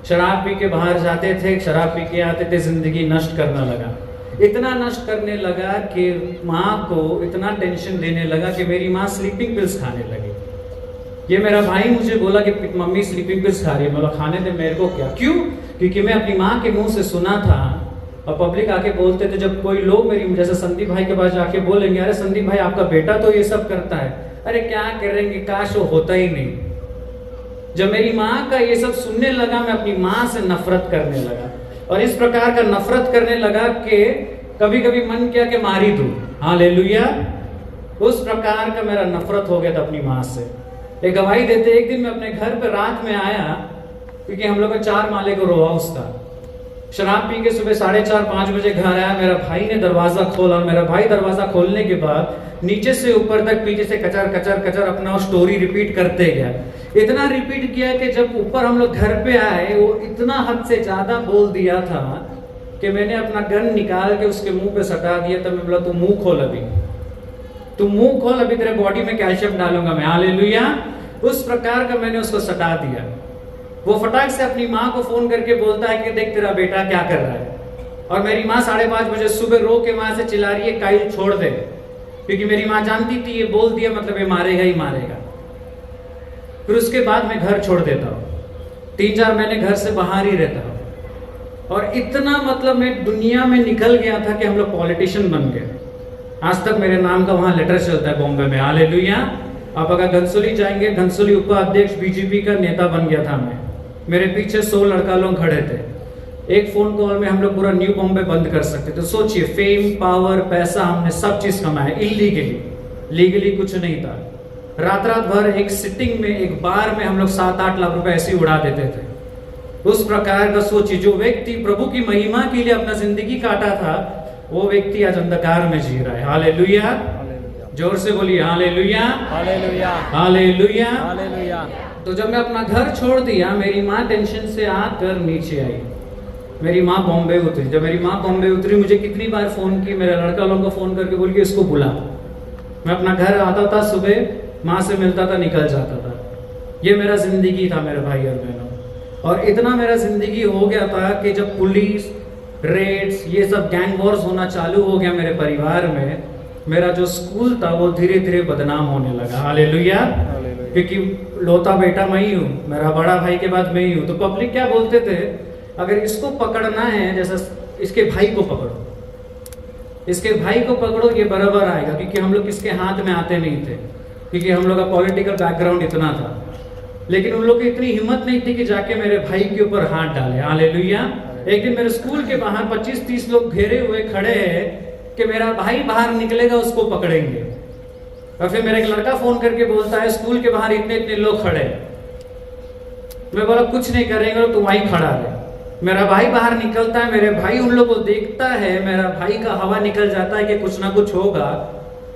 [SPEAKER 2] शराब पी के बाहर जाते थे, शराब पी के आते थे, जिंदगी नष्ट करने लगा। इतना नष्ट करने लगा कि माँ को इतना टेंशन देने लगा कि मेरी माँ स्लीपिंग पिल्स खाने लगी। ये मेरा भाई मुझे बोला कि मम्मी स्लीपिंग पिल्स खा रही है। मैं बोला खाने दे मेरे को, क्या, क्यों? क्योंकि मैं अपनी माँ के मुंह से सुना था, और पब्लिक आके बोलते थे, जब कोई लोग मेरी जैसे संदीप भाई के पास जाके बोलेंगे, अरे संदीप भाई आपका बेटा तो ये सब करता है, अरे क्या करेंगे, काश वो होता ही नहीं। जब मेरी माँ का ये सब सुनने लगा, मैं अपनी माँ से नफरत करने लगा, और इस प्रकार का नफरत करने लगा कि कभी कभी मन किया कि मार ही दूं। हालेलुया। उस प्रकार का मेरा नफरत हो गया था अपनी माँ से। एक गवाही देते, एक दिन मैं अपने घर पर रात में आया, क्योंकि हम लोग का 4 माले का रो हाउस था। शराब पी के सुबह 4:30-5 बजे घर आया, मेरा भाई ने दरवाजा खोला। मेरा भाई दरवाजा खोलने के बाद नीचे से ऊपर तक, पीछे से कचर कचर कचर अपना स्टोरी रिपीट करते गया। इतना रिपीट किया कि जब ऊपर हम लोग घर पे आए, वो इतना हद से ज्यादा बोल दिया था कि मैंने अपना गन निकाल के उसके मुंह पे सटा दिया। तब मैं बोला, तू मुंह खोल अभी, तू मुंह खोल, अभी तेरे बॉडी में कैल्शियम डालूंगा मैं। हालेलुया। उस प्रकार का मैंने उसको सटा दिया। वो फटाक से अपनी माँ को फोन करके बोलता है कि देख तेरा बेटा क्या कर रहा है, और मेरी माँ 5:30 बजे सुबह रो के वहां से चिल्ला रही है, काइल छोड़ दे, क्योंकि मेरी माँ जानती थी ये बोल दिया मतलब ये मारेगा ही मारेगा। फिर उसके बाद मैं घर छोड़ देता हूँ, 3-4 महीने घर से बाहर ही रहता हूँ, और इतना मतलब मैं दुनिया में निकल गया था कि हम लोग पॉलिटिशियन बन गए। आज तक मेरे नाम का वहां लेटर चलता है बॉम्बे में। हालेलुया। आप अगर घनसोली जाएंगे, घनसोली उपाध्यक्ष बीजेपी का नेता बन गया था मैं। मेरे पीछे 100 लड़का लोग खड़े थे। एक फोन कॉल में हम लोग पूरा न्यू बॉम्बे बंद कर सकते थे। सोचिए, फेम, पावर, पैसा, हमने सब चीज कमाया इलीगली, लीगली कुछ नहीं था। रात भर एक सिटिंग में, एक बार में हम लोग 7-8 लाख रुपए ऐसे ही उड़ा देते थे। उस प्रकार का सोचिए, जो व्यक्ति प्रभु की महिमा के लिए अपना जिंदगी काटा था, वो व्यक्ति आज अंधकार में जी रहा है। हालेलुया। जोर से बोलिए हालेलुया,
[SPEAKER 3] हालेलुया,
[SPEAKER 2] हालेलुया,
[SPEAKER 3] हालेलुया।
[SPEAKER 2] तो जब मैं अपना घर छोड़ दिया, मेरी माँ टेंशन से आकर नीचे आई। मेरी माँ बॉम्बे उतरी। जब मेरी माँ बॉम्बे उतरी, मुझे कितनी बार फोन की, मेरे लड़का लोगों को फोन करके बोल के इसको बुला। मैं अपना घर आता था, सुबह माँ से मिलता था, निकल जाता था। ये मेरा जिंदगी था मेरे भाई और बहनों। और इतना मेरा जिंदगी हो गया था कि जब पुलिस रेड्स, ये सब गैंग वॉर्स होना चालू हो गया मेरे परिवार में, मेरा जो स्कूल था वो धीरे धीरे बदनाम होने लगा। हालेलुया। क्योंकि लौता बेटा मैं ही हूँ, मेरा बड़ा भाई के बाद मैं ही हूँ, तो पब्लिक क्या बोलते थे, अगर इसको पकड़ना है, जैसा इसके भाई को पकड़ो, इसके भाई को पकड़ो, ये बराबर आएगा। क्योंकि हम लोग किसके हाथ में आते नहीं थे, क्योंकि हम लोग का पॉलिटिकल बैकग्राउंड इतना था। लेकिन उन लोग की इतनी हिम्मत नहीं थी कि जाके मेरे भाई के ऊपर हाथ डाले। हालेलुया। एक दिन मेरे स्कूल के बाहर 25-30 लोग घेरे हुए खड़े हैं कि मेरा भाई बाहर निकलेगा, उसको पकड़ेंगे। और फिर मेरा एक लड़का फोन करके बोलता है, स्कूल के बाहर इतने लोग खड़े। मैं बोला कुछ नहीं करेंगे, तो वहीं खड़ा रहे। मेरा भाई बाहर निकलता है, मेरे भाई उन लोग को देखता है, मेरा भाई का हवा निकल जाता है कि कुछ ना कुछ होगा।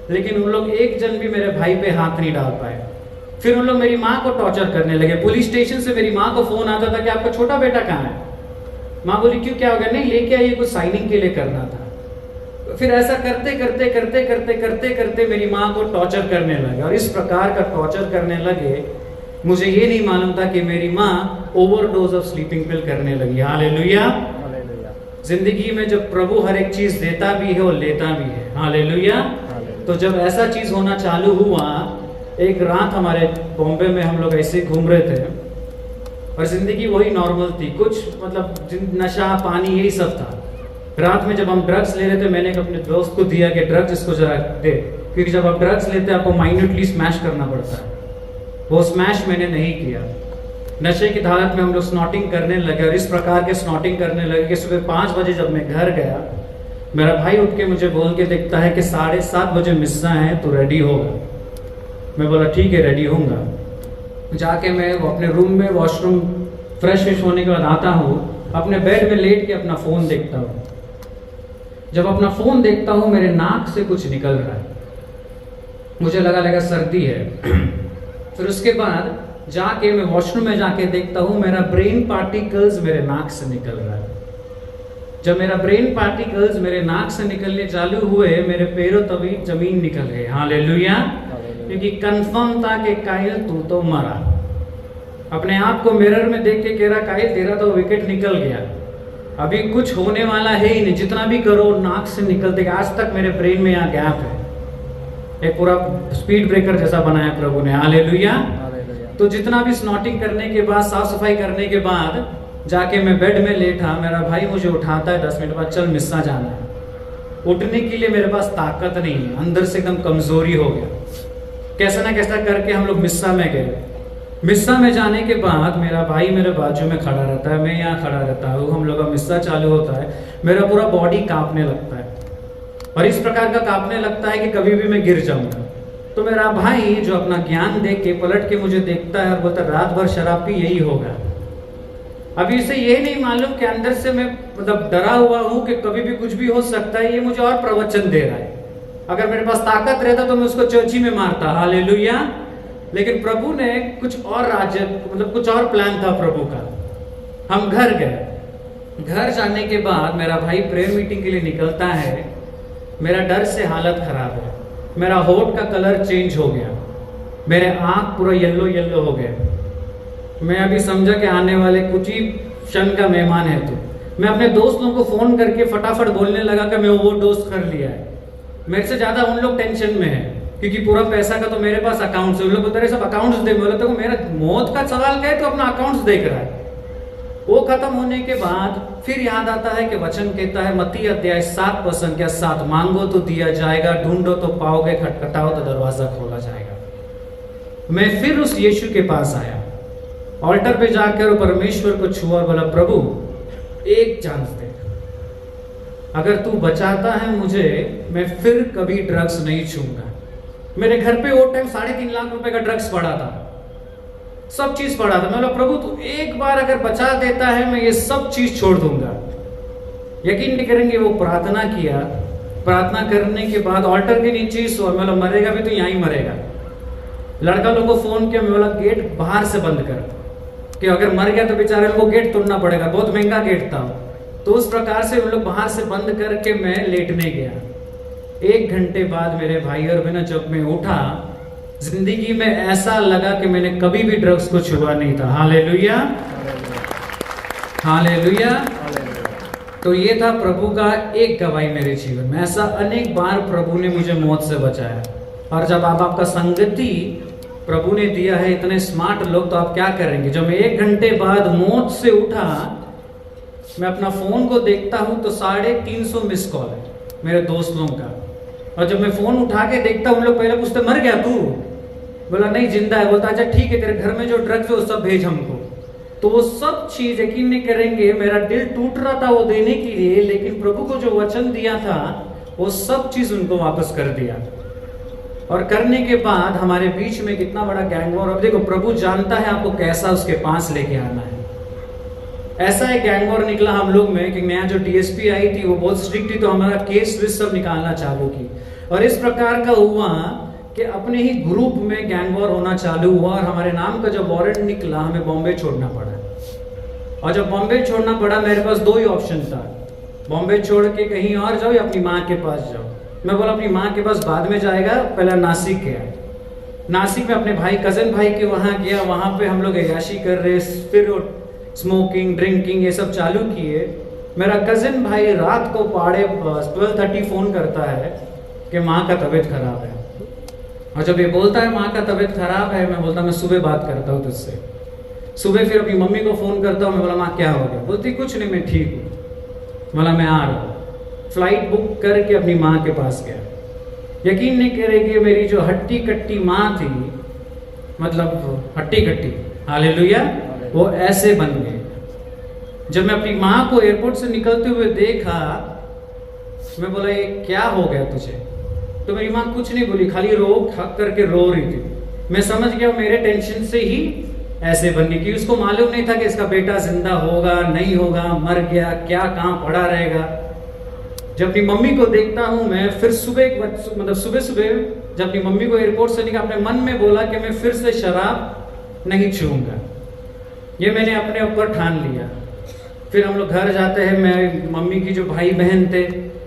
[SPEAKER 2] लेकिन उन लोग एक जन भी मेरे भाई पे हाथ नहीं डाल पाए। फिर उन लोग मेरी माँ को टॉर्चर करने लगे। पुलिस स्टेशन से मेरी माँ को फोन आता था कि आपका छोटा बेटा कहाँ है। माँ बोली क्यों, क्या हो गया? नहीं, लेके आइए, कुछ साइनिंग के लिए करना था। फिर ऐसा करते करते करते करते करते करते मेरी माँ को टॉर्चर करने लगे, और इस प्रकार का टॉर्चर करने लगे, मुझे ये नहीं मालूम था कि मेरी माँ ओवरडोज ऑफ स्लीपिंग पिल करने लगी। हालेलुया। जिंदगी में जब प्रभु हर एक चीज देता भी है और लेता भी है। हालेलुया। तो जब ऐसा चीज होना चालू हुआ, एक रात हमारे बॉम्बे में हम लोग ऐसे घूम रहे थे और जिंदगी वही नॉर्मल थी, कुछ मतलब नशा पानी यही सब था। रात में जब हम ड्रग्स ले रहे थे, मैंने अपने दोस्त को दिया कि ड्रग्स इसको जरा दे, क्योंकि जब आप ड्रग्स लेते हैं आपको माइन्यूटली स्मैश करना पड़ता है। वो स्मैश मैंने नहीं किया। नशे की हालत में हम लोग स्नॉटिंग करने लगे, और इस प्रकार के स्नॉटिंग करने लगे कि सुबह 5 बजे जब मैं घर गया, मेरा भाई उठ के मुझे बोल के देखता है कि 7:30 बजे मिस्सा है, तो रेडी होगा। मैं बोला ठीक है, रेडी होऊंगा। जाके मैं अपने रूम में वॉशरूम फ्रेश होने के बाद आता हूँ, अपने बेड में लेट के अपना फ़ोन देखता हूँ। जब अपना फ़ोन देखता हूँ, मेरे नाक से कुछ निकल रहा है। मुझे लगा सर्दी है। फिर उसके बाद जाके मैं वॉशरूम में जाके देखता हूँ, मेरा ब्रेन पार्टिकल्स मेरे नाक से निकल रहा है। जब मेरा ब्रेन पार्टिकल्स मेरे नाक से निकलने चालू हुए, मेरे पैरों तभी जमीन निकल गई। हालेलुया। क्योंकि कंफर्म था कि कायल तू तो मरा। अपने आप को मिरर में देख के कह रहा, कायल तेरा तो विकेट निकल गया, अभी कुछ होने वाला है ही नहीं, जितना भी करो नाक से निकलते। आज तक मेरे ब्रेन में यहाँ गैप है, एक पूरा स्पीड ब्रेकर जैसा बनाया प्रभु ने। हालेलुया। तो जितना भी स्नॉटिंग करने के बाद, साफ सफाई करने के बाद, जाके मैं बेड में लेटा, मेरा भाई मुझे उठाता है 10 मिनट बाद, चल मिस्सा जाना है। उठने के लिए मेरे पास ताकत नहीं है, अंदर से एकदम कमजोरी हो गया। कैसा ना कैसा करके हम लोग मिस्सा में गए। मिस्सा में जाने के बाद मेरा भाई मेरे बाजू में खड़ा रहता है, मैं यहाँ खड़ा रहता हूँ, हम लोग का मिस्सा चालू होता है। मेरा पूरा बॉडी कांपने लगता है, और इस प्रकार का कांपने लगता है कि कभी भी मैं गिर जाऊंगा। तो मेरा भाई जो अपना ज्ञान देख के पलट के मुझे देखता है और बोलता है, रात भर शराब पी, यही होगा। अभी इसे ये नहीं मालूम कि अंदर से मैं मतलब डरा हुआ हूँ कि कभी भी कुछ भी हो सकता है। ये मुझे और प्रवचन दे रहा है। अगर मेरे पास ताकत रहता तो मैं उसको चर्ची में मारता। हालेलुया। लेकिन प्रभु ने कुछ और राज्य मतलब कुछ और प्लान था प्रभु का। हम घर गए। घर जाने के बाद मेरा भाई प्रेयर मीटिंग के लिए निकलता है। मेरा डर से हालत खराब है, मेरा होठ का कलर चेंज हो गया, मेरे आंख पूरा येलो येलो हो गए। मैं अभी समझा कि आने वाले कुछ ही क्षण का मेहमान है तू। मैं अपने दोस्त लोगों को फोन करके फटाफट बोलने लगा कि मैं ओवरडोज कर लिया है। मेरे से ज्यादा उन लोग टेंशन में है, क्योंकि पूरा पैसा का तो मेरे पास अकाउंट्स है। उन लोग बता रहे सब अकाउंट्स दे। बोला तो मेरा मौत का सवाल क्या है, तो अपना अकाउंट्स देख रहा है। वो खत्म होने के बाद फिर याद आता है कि वचन कहता है मत्ती अध्याय 7:7, मांगो तो दिया जाएगा, ढूंढो तो पाओगे, खटखटाओ तो दरवाजा खोला जाएगा। मैं फिर उस यीशु के पास आया, ऑल्टर पे जाकर परमेश्वर को छुआ और बोला, प्रभु एक चांस दे, अगर तू बचाता है मुझे, मैं फिर कभी ड्रग्स नहीं छूंगा। मेरे घर पे वो टाइम 3.5 लाख रुपए का ड्रग्स पड़ा था, सब चीज पड़ा था। मैं बोला, प्रभु तू एक बार अगर बचा देता है, मैं ये सब चीज छोड़ दूंगा। यकीन नहीं करेंगे, वो प्रार्थना किया। प्रार्थना करने के बाद ऑल्टर के नीचे ही सो। मैं बोला, मरेगा भी तो यहीं मरेगा। लड़का लोगों को फोन किया, मैं बोला गेट बाहर से बंद कर, कि अगर मर गया तो बेचारे लोगों को गेट तोड़ना पड़ेगा, बहुत महंगा गेट था। तो उस प्रकार से उन लोग बाहर से बंद करके मैं लेटने गया। 1 घंटे बाद मेरे भाई और बहन जब मैं उठा, जिंदगी में ऐसा लगा कि मैंने कभी भी ड्रग्स को छुआ नहीं था। Hallelujah, hallelujah. तो ये था प्रभु का एक गवाही मेरे जीवन में। ऐसा अनेक बार प्रभु ने मुझे मौत से बचाया। और जब आप आपका संगति प्रभु ने दिया है, इतने स्मार्ट लोग, तो आप क्या करेंगे? जब मैं 1 घंटे बाद मौत से उठा, मैं अपना फोन को देखता हूं तो 350 मिस कॉल है मेरे दोस्त लोगों का। और जब मैं फोन उठा के देखता हूं, उन लोग पहले पूछते, मर गया तू? बोला नहीं, जिंदा है। बोलता अच्छा ठीक है, तेरे घर में जो ड्रग्स है वो सब भेज हमको। तो वो सब चीज यकीन नहीं करेंगे, मेरा दिल टूट रहा था वो देने के लिए, लेकिन प्रभु को जो वचन दिया था वो सब चीज उनको वापस कर दिया। और करने के बाद हमारे बीच में कितना बड़ा गैंग वॉर। अब देखो, प्रभु जानता है आपको कैसा उसके पास लेके आना है। ऐसा एक गैंग वॉर निकला हम लोग में कि नया जो डीएसपी आई थी वो बहुत स्ट्रिक्ट थी, तो हमारा केस विस सब निकालना चालू की। और इस प्रकार का हुआ कि अपने ही ग्रुप में गैंग वॉर होना चालू हुआ और हमारे नाम का जब वारंट निकला हमें बॉम्बे छोड़ना पड़ा। और जब बॉम्बे छोड़ना पड़ा मेरे पास दो ही ऑप्शन था, बॉम्बे छोड़ के कहीं और जाओ या अपनी माँ के पास जाओ। मैं बोला अपनी माँ के पास बाद में जाएगा, पहले नासिक गया। नासिक में अपने भाई कजन भाई के वहाँ गया, वहाँ पे हम लोग अय्याशी कर रहे, फिर स्मोकिंग ड्रिंकिंग ये सब चालू किए। मेरा कजन भाई रात को 12:30 फोन करता है कि माँ का तबीयत खराब है। और जब ये बोलता है माँ का तबीयत खराब है, मैं बोलता मैं सुबह बात करता हूँ तुझसे। सुबह फिर अपनी मम्मी को फोन करता हूँ, मैं बोला माँ क्या हो गया? बोलती कुछ नहीं, मैं ठीक हूँ। बोला मैं आ रहा हूँ। फ्लाइट बुक करके अपनी माँ के पास गया। यकीन नहीं करेगी, मेरी जो हट्टी कट्टी माँ थी, मतलब हट्टी कट्टी, हालेलुया, वो ऐसे बन गई। जब मैं अपनी माँ को एयरपोर्ट से निकलते हुए देखा, मैं बोला ये क्या हो गया तुझे? तो मेरी माँ कुछ नहीं बोली, खाली खक करके रो रही थी। मैं समझ गया मेरे टेंशन से ही ऐसे बन गई, कि उसको मालूम नहीं था कि इसका बेटा जिंदा होगा नहीं होगा, मर गया, क्या कहाँ पड़ा रहेगा। जब अपनी मम्मी को देखता हूँ मैं, फिर सुबह मतलब सुबह जब अपनी मम्मी को एयरपोर्ट से निकाला, अपने मन में बोला कि मैं फिर से शराब नहीं छूऊंगा। ये मैंने अपने ऊपर ठान लिया। फिर हम लोग घर जाते हैं, मेरी मम्मी की जो भाई बहन थे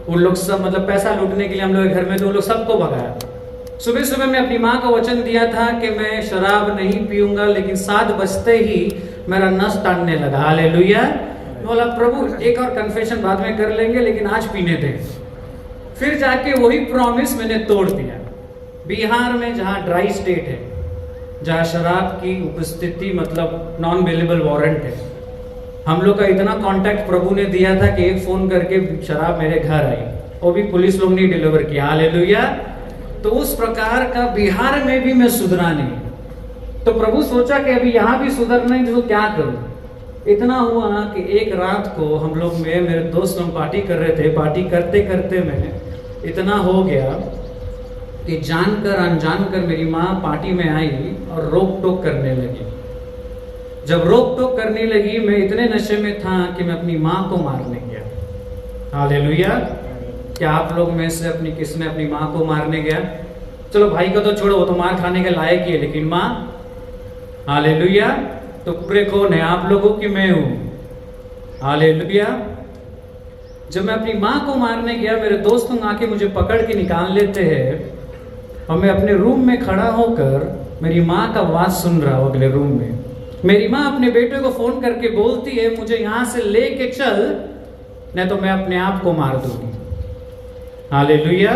[SPEAKER 2] उन लोग सब मतलब पैसा लूटने के लिए हम लोग घर में, तो उन लोग सबको भगाया। सुबह मैं अपनी माँ को वचन दिया था कि मैं शराब नहीं पीऊंगा, लेकिन 7 बजते ही मेरा नस टानने लगा। हालेलुया। बोला प्रभु एक और कन्फेशन बाद में कर लेंगे, लेकिन आज पीने दे। फिर जाके वही प्रॉमिस मैंने तोड़ दिया। बिहार में जहाँ ड्राई स्टेट है, जहाँ शराब की उपस्थिति मतलब नॉन अवेलेबल वारंट है, हम लोग का इतना कांटेक्ट प्रभु ने दिया था कि एक फोन करके शराब मेरे घर आई, वो भी पुलिस लोग नहीं डिलीवर किया। हालेलुया। तो उस प्रकार का बिहार में भी मैं सुधरा नहीं। तो प्रभु सोचा कि अभी यहाँ भी सुधरना है तो क्या करूं। इतना हुआ कि एक रात को हम लोग में मेरे दोस्त लोग पार्टी कर रहे थे। पार्टी करते करते में इतना हो गया कि जानकर अनजानकर मेरी माँ पार्टी में आई और रोक टोक करने लगी। जब रोक टोक करने लगी, मैं इतने नशे में था कि मैं अपनी माँ को मारने गया। हालेलुया। क्या आप लोग में से किसने अपनी माँ को मारने गया? चलो भाई को तो छोड़ो, वो तो मार खाने के लायक ही है, लेकिन माँ, हालेलुया, तो पूरे कौन है, आप लोगों की मैं हूं। हालेलुया। जब मैं अपनी माँ को मारने गया, मेरे दोस्त लोग आके मुझे पकड़ के निकाल लेते हैं और मैं अपने रूम में खड़ा होकर मेरी माँ का आवाज सुन रहा हूँ। अगले रूम में मेरी माँ अपने बेटे को फोन करके बोलती है मुझे यहाँ से लेके चल, नहीं तो मैं अपने आप को मार दूंगी। हालेलुया।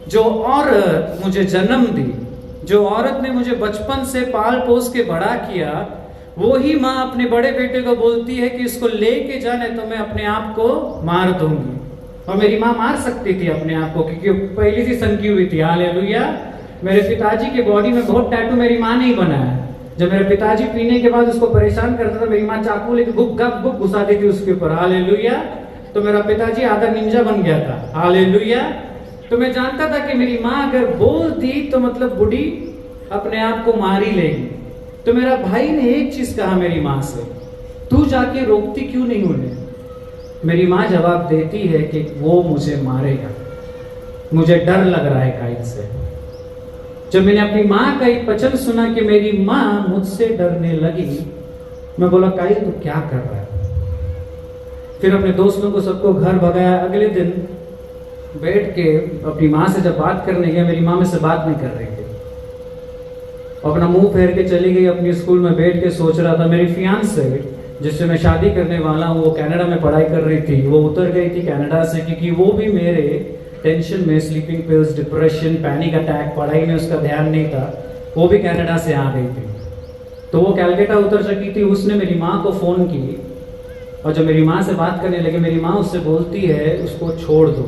[SPEAKER 2] जो औरत मुझे जन्म दी, जो औरत ने मुझे बचपन से पाल पोस के बड़ा किया, वो ही माँ अपने बड़े बेटे को बोलती है कि इसको लेके जाने तो मैं अपने आप को मार दूंगी। और मेरी माँ मार सकती थी अपने आप को, क्योंकि पहली सी सनकी हुई थी। हालेलुया। मेरे पिताजी के बॉडी में बहुत टैटू मेरी माँ ने ही बनाया। जब मेरे पिताजी पीने के बाद उसको परेशान करता था, मेरी माँ चाकू लेके गुप घुसाती थी उसके ऊपर। हालेलुया। तो मेरा पिताजी आधा निंजा बन गया था। हालेलुया। तो मैं जानता था कि मेरी माँ अगर बोलती तो मतलब बुढ़ी अपने आप को मार ही लेगी। तो मेरा भाई ने एक चीज कहा मेरी माँ से, तू जाके रोकती क्यों नहीं उन्हें? मेरी माँ जवाब देती है कि वो मुझे मारेगा, मुझे डर लग रहा है काइन से। जब मैंने अपनी माँ का एक वचन सुना कि मेरी माँ मुझसे डरने लगी, मैं बोला काइन तू क्या कर रहा है? फिर अपने दोस्तों को सबको घर भगाया। अगले दिन बैठ के अपनी माँ से जब बात करने गया, मेरी माँ मुझसे बात नहीं कर रही थी, अपना मुंह फेर के चली गई। अपनी स्कूल में बैठ के सोच रहा था। मेरी फियांसे जिससे मैं शादी करने वाला हूँ, वो कनाडा में पढ़ाई कर रही थी। वो उतर गई थी कनाडा से, क्योंकि वो भी मेरे टेंशन में, sleeping pills, depression, panic attack, पढ़ाई में उसका ध्यान नहीं था, वो भी कनाडा से आ गई थी। तो वो कैलकाटा उतर चुकी थी। उसने मेरी माँ को फोन की और जब मेरी माँ से बात करने लगे, मेरी माँ उससे बोलती है उसको छोड़ दो,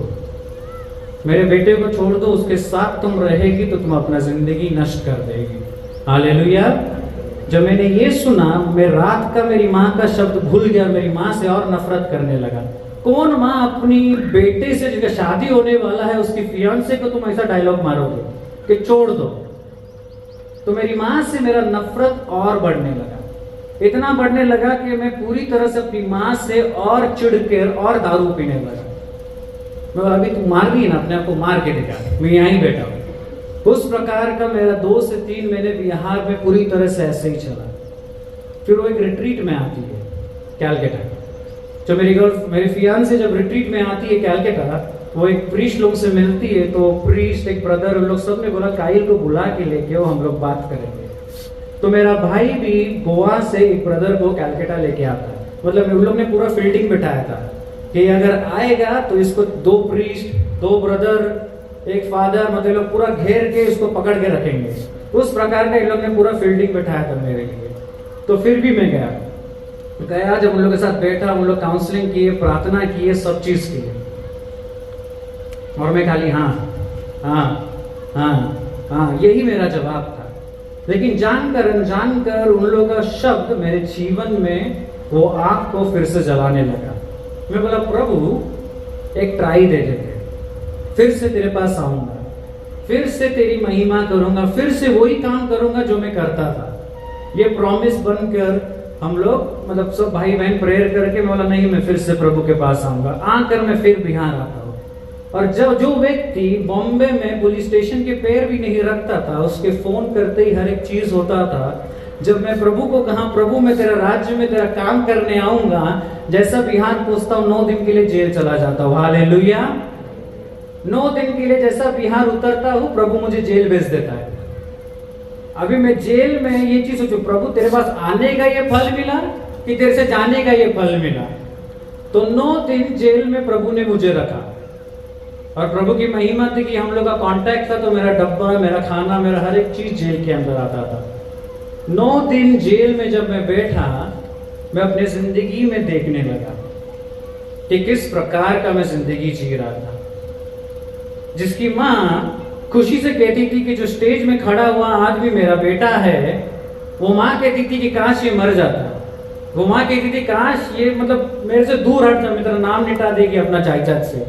[SPEAKER 2] मेरे बेटे को छोड़ दो, उसके साथ तुम रहेगी तो तुम अपना जिंदगी नष्ट कर देगी। हालेलुया। जब मैंने ये सुना, मैं रात का मेरी माँ का शब्द भूल गया, मेरी माँ से और नफरत करने लगा। कौन माँ अपनी बेटे से जिसका शादी होने वाला है, उसकी फियांसे को तुम ऐसा डायलॉग मारोगे कि छोड़ दो? तो मेरी माँ से मेरा नफरत और बढ़ने लगा। इतना बढ़ने लगा कि मैं पूरी तरह से अपनी माँ से और चिढ़कर और दारू पीने लगा। मैं बोला अभी तू मार दी ना, अपने आप को मार के दिखा, मैं यहाँ ही बैठा हूँ। उस प्रकार का मेरा 2 से 3 महीने बिहार में पूरी तरह से ऐसे ही चला। फिर वो एक रिट्रीट में आती है कैलकाटा, जो मेरी फियांसे जब रिट्रीट में आती है कैलकाटा, वो एक प्रीस्ट लोग से मिलती है, तो प्रीस्ट एक ब्रदर उन लोग सब ने बोला काइल को बुला के लेके आओ, हम लोग बात करेंगे। तो मेरा भाई भी गोवा से एक ब्रदर को कैलकाटा लेके आता है, मतलब उन लोग ने पूरा फील्डिंग बिठाया था कि अगर आएगा तो इसको 2 प्रीस्ट 2 ब्रदर एक फादर मतलब लोग पूरा घेर के इसको पकड़ के रखेंगे। उस प्रकार का इन लोग ने पूरा फील्डिंग बिठाया था मेरे लिए। तो फिर भी मैं गया, जब उन लोग के साथ बैठा, उन लोग काउंसलिंग किए, प्रार्थना किए, सब चीज किए, और मैं खाली हाँ हाँ हाँ हाँ यही मेरा जवाब था। लेकिन जानकर अनजानकर उन लोगों का शब्द मेरे जीवन में वो आग को फिर से जलाने लगा। मैं बोला प्रभु एक ट्राई दे देते, फिर से तेरे पास आऊंगा, फिर से तेरी महिमा करूंगा, फिर से वही काम करूंगा जो मैं करता था। ये प्रॉमिस बनकर हम लोग मतलब सब भाई बहन प्रेयर करके, मैं बोला नहीं मैं फिर से प्रभु के पास आऊंगा। आकर मैं फिर बिहार आता हूँ, और जब जो व्यक्ति बॉम्बे में पुलिस स्टेशन के पैर भी नहीं रखता था, उसके फोन करते ही हर एक चीज होता था। जब मैं प्रभु को कहा प्रभु मैं तेरा राज्य में तेरा काम करने आऊंगा, जैसा बिहार पहुंचता हूँ 9 दिन के लिए जेल चला जाता हूँ। हालेलुया। 9 दिन के लिए जैसा बिहार उतरता हूँ प्रभु मुझे जेल भेज देता है। अभी मैं जेल में ये चीज सोचू, प्रभु तेरे पास आने का ये फल मिला कि तेरे से जाने का ये फल मिला। तो 9 दिन जेल में प्रभु ने मुझे रखा, और प्रभु की महिमा थी कि हम लोग का कांटेक्ट था, तो मेरा डब्बा, मेरा खाना, मेरा हर एक चीज जेल के अंदर आता था। 9 दिन जेल में जब मैं बैठा, मैं अपने जिंदगी में देखने लगा कि किस प्रकार का मैं जिंदगी जी रहा था। जिसकी माँ खुशी से कहती थी कि जो स्टेज में खड़ा हुआ आदमी मेरा बेटा है, वो माँ कहती थी कि काश ये मर जाता। वो माँ कहती थी काश ये मतलब मेरे से दूर हट जाए, मेरा नाम मिटा देगी अपना जायदाद से।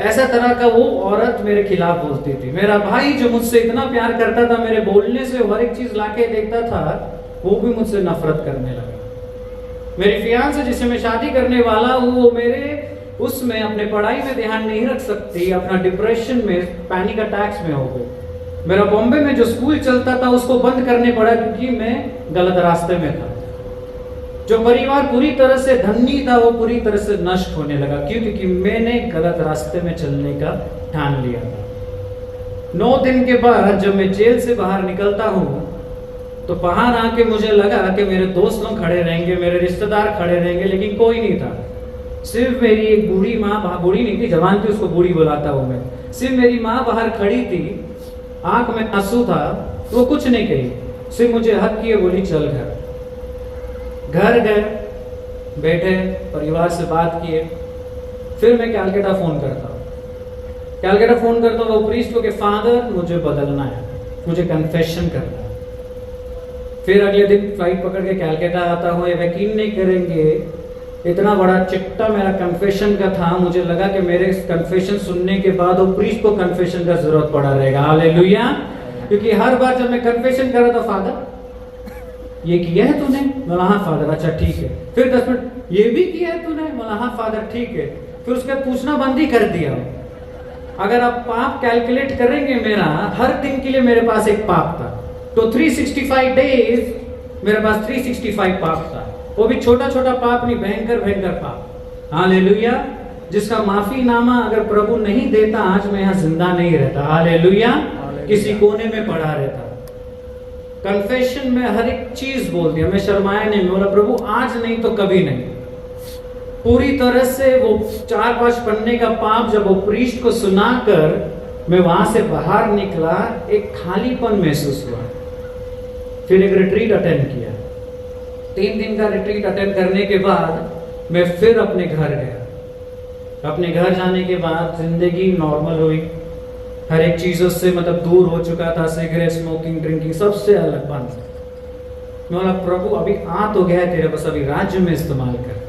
[SPEAKER 2] ऐसा तरह का वो औरत मेरे खिलाफ बोलती थी। मेरा भाई जो मुझसे इतना प्यार करता था, मेरे बोलने से हर एक चीज लाके देखता था, वो भी मुझसे नफरत करने लगा। मेरी फियांसे जिससे मैं शादी करने वाला हूँ, वो मेरे उसमें अपने पढ़ाई में ध्यान नहीं रख सकती, अपना डिप्रेशन में, पैनिक अटैक्स में हो गई। मेरा बॉम्बे में जो स्कूल चलता था उसको बंद करने पड़ा क्योंकि मैं गलत रास्ते में था। जो परिवार पूरी तरह से धनी था वो पूरी तरह से नष्ट होने लगा, क्योंकि मैंने गलत रास्ते में चलने का ठान लिया था। 9 दिन के बाद जब मैं जेल से बाहर निकलता हूँ, तो बाहर आके मुझे लगा कि मेरे दोस्त लोग खड़े रहेंगे, मेरे रिश्तेदार खड़े रहेंगे, लेकिन कोई नहीं था। सिर्फ मेरी एक बूढ़ी माँ, बूढ़ी नहीं थी, जवान थी, उसको बूढ़ी बुलाता हूँ मैं। सिर्फ मेरी माँ बाहर खड़ी थी, आंख में आंसू था, वो कुछ नहीं कही, सिर्फ मुझे हक किए, बोली चल घर गए, बैठे, परिवार से बात किए। फिर मैं कैलकाटा फोन करता हूँ, वो प्रीस्ट को कि फादर मुझे बदलना है, मुझे कन्फेशन करना है। फिर अगले दिन फ्लाइट पकड़ के कैलकाटा आता हूँ। यकीन नहीं करेंगे, इतना बड़ा चिट्टा मेरा कन्फेशन का था। मुझे लगा कि मेरे कन्फेशन सुनने के बाद वो प्रीस्ट को कन्फेशन का जरूरत पड़ा रहेगा। हालेलुया। क्योंकि हर बार जब मैं कन्फेशन कर रहा था, फादर ये किया है तूने? बोला हाँ फादर, अच्छा ठीक है। फिर 10 मिनट, ये भी किया है तूने? बोला हाँ फादर ठीक है। फिर उसके बाद पूछना बंद ही कर दिया। अगर आप पाप कैलकुलेट करेंगे, मेरा हर दिन के लिए मेरे पास एक पाप था, तो 365 डेज मेरे पास 365 पाप था। वो भी छोटा छोटा पाप नहीं, भयंकर पाप। हालेलुया। जिसका माफी नामा अगर प्रभु नहीं देता, आज मैं यहाँ जिंदा नहीं रहता। हालेलुया। किसी कोने में पड़ा रहता। कन्फेशन में हर एक चीज बोल दिया, मैं शर्माया नहीं। मैं बोला प्रभु आज नहीं तो कभी नहीं। पूरी तरह से वो 4-5 पन्ने का पाप जब वो प्रीस्ट को सुनाकर मैं वहां से बाहर निकला, एक खालीपन महसूस हुआ। फिर एक रिट्रीट अटेंड किया। 3 दिन का रिट्रीट अटेंड करने के बाद मैं फिर अपने घर गया। अपने घर जाने के बाद जिंदगी नॉर्मल हुई, हर एक चीजों से मतलब दूर हो चुका था। सिगरेट, स्मोकिंग, ड्रिंकिंग सबसे अलग बंद। मैं बोला प्रभु अभी आ तो गया तेरे पास, अभी राज्य में इस्तेमाल कर।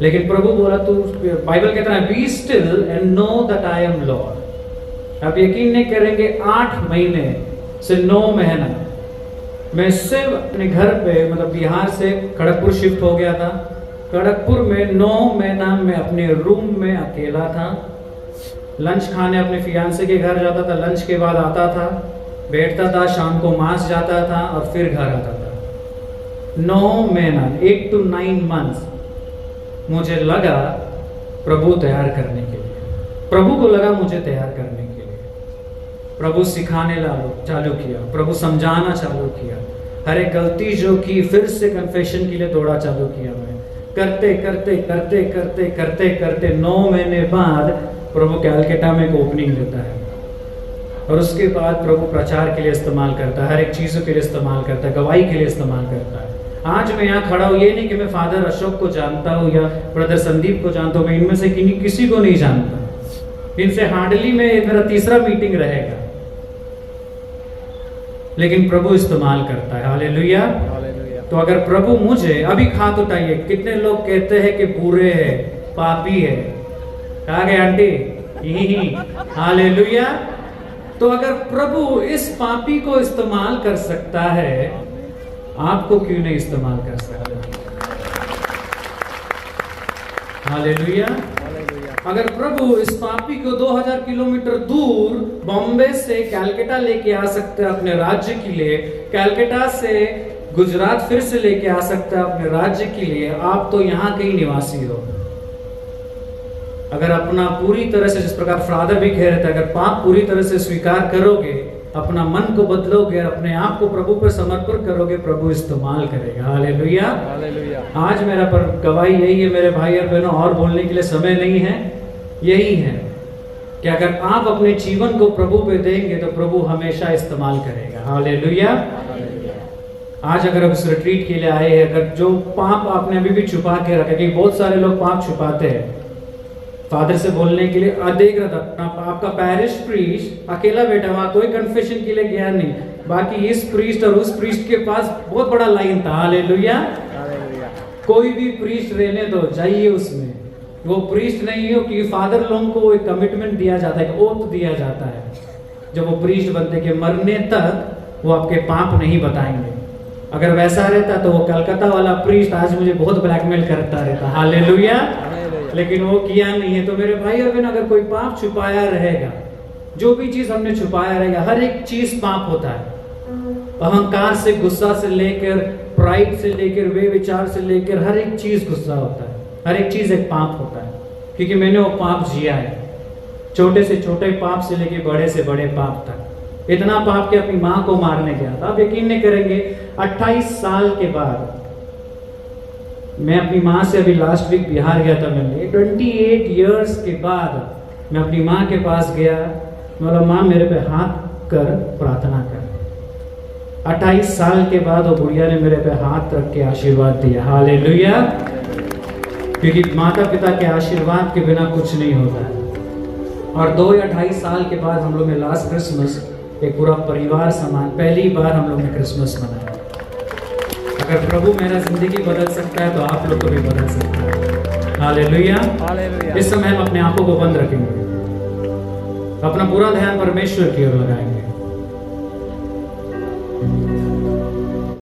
[SPEAKER 2] लेकिन प्रभु बोला तू, बाइबल कहता है be still and know that I am Lord. आप यकीन नहीं करेंगे, 8 महीने से 9 महीना मैं सिर्फ अपने घर पे मतलब बिहार से खड़गपुर शिफ्ट हो गया था। खड़गपुर में 9 महीना मैं अपने रूम में अकेला था। लंच खाने अपने फियांसे के घर जाता था, लंच के बाद आता था, बैठता था, शाम को मास जाता था और फिर घर आता था। 9 महीना, 8 to 9 months मुझे लगा प्रभु तैयार करने के लिए, प्रभु को लगा मुझे तैयार करने के लिए। प्रभु सिखाने चालू किया, प्रभु समझाना चालू किया। हर एक गलती जो की फिर से कन्फेशन के लिए दौड़ा चालू किया। मैं करते करते करते करते करते करते 9 महीने बाद प्रभु कैलकाटा में एक ओपनिंग देता है और उसके बाद प्रभु प्रचार के लिए इस्तेमाल करता है, हर एक चीज़ों के लिए इस्तेमाल करता है, गवाही के लिए इस्तेमाल करता है। आज मैं यहाँ खड़ा हूँ, ये नहीं कि मैं फादर अशोक को जानता हूँ या ब्रदर संदीप को जानता हूँ, मैं इनमें से किसी को नहीं जानता। इनसे हार्डली में मेरा तीसरा मीटिंग रहेगा, लेकिन प्रभु इस्तेमाल करता है। हालेलुया। तो अगर प्रभु मुझे अभी हाथ उठाइए, कितने लोग कहते हैं कि बुरे है, पापी है? कहा गए आंटी? यही। हालेलुया। तो अगर प्रभु इस पापी को इस्तेमाल कर सकता है, आपको क्यों नहीं इस्तेमाल कर सकता? हालेलुया। अगर प्रभु इस पापी को 2000 किलोमीटर दूर बॉम्बे से कैलकाटा लेके आ सकते हैं अपने राज्य के लिए, कैलकाटा से गुजरात फिर से लेके आ सकता है अपने राज्य के लिए, आप तो यहाँ के ही निवासी हो। अगर अपना पूरी तरह से, जिस प्रकार फादर भी कह रहे थे, अगर पाप पूरी तरह से स्वीकार करोगे, अपना मन को बदलोगे, अपने आप को प्रभु पर समर्पण करोगे, प्रभु इस्तेमाल करेगा। हालेलुया। आज मेरा पर गवाही यही है मेरे भाई और बहनों, और बोलने के लिए समय नहीं है। यही है कि अगर आप अपने जीवन को प्रभु पे देंगे तो प्रभु हमेशा इस्तेमाल करेगा। हालेलुया। आज अगर आप इस रिट्रीट के लिए आए हैं, अगर जो पाप आपने अभी भी छुपा के रखा, कि बहुत सारे लोग पाप छुपाते हैं, फादर से बोलने के लिए देख रहा था, आपका पैरिश प्रीस्ट अकेला बैठा हुआ, कोई कन्फेशन के लिए गया नहीं, बाकी इस प्रीस्ट और उस प्रीस्ट के पास बहुत बड़ा लाइन था। हालेलुया। कोई भी प्रीस्ट रहने दो, जाइए उसमें, वो प्रीस्ट नहीं हो, क्योंकि फादर लोगों को एक कमिटमेंट दिया जाता है, एक ओथ दिया जाता है जब वो प्रीस्ट बनते कि मरने तक वो आपके पाप नहीं बताएंगे। अगर वैसा रहता तो वो कलकत्ता वाला प्रीस्ट आज मुझे बहुत ब्लैकमेल करता रहता। हालेलुया। लेकिन वो किया नहीं है। तो मेरे भाई और बहन, अगर कोई पाप छुपाया रहेगा, जो भी चीज हमने छुपाया रहेगा, हर एक चीज पाप होता है। अहंकार से, गुस्सा से लेकर, प्राइड से लेकर, वे विचार से लेकर, हर एक चीज गुस्सा होता है, हर एक चीज एक पाप होता है। क्योंकि मैंने वो पाप जिया है, छोटे से छोटे पाप से लेकर बड़े से बड़े पाप तक। इतना पाप कि अपनी माँ को मारने गया था। आप यकीन नहीं करेंगे, 28 साल के बाद मैं अपनी माँ से अभी लास्ट वीक बिहार गया था। मैंने 28 इयर्स के बाद मैं अपनी माँ के पास गया, बोला माँ मेरे पे हाथ कर प्रार्थना कर। 28 साल के बाद वो बुढ़िया ने मेरे पे हाथ रख के आशीर्वाद दिया। हालेलुया। क्योंकि माता पिता के आशीर्वाद के बिना कुछ नहीं होता है। और 2 या 2.5 साल के बाद हम लोग ने लास्ट क्रिसमस एक पूरा परिवार समान पहली बार हम लोग ने क्रिसमस मनाया। अगर प्रभु मेरा जिंदगी बदल सकता है तो आप लोग को भी बदल सकता है। हालेलुया। इस समय हम अपने आंखों को बंद रखेंगे, अपना पूरा ध्यान परमेश्वर की ओर लगाएंगे।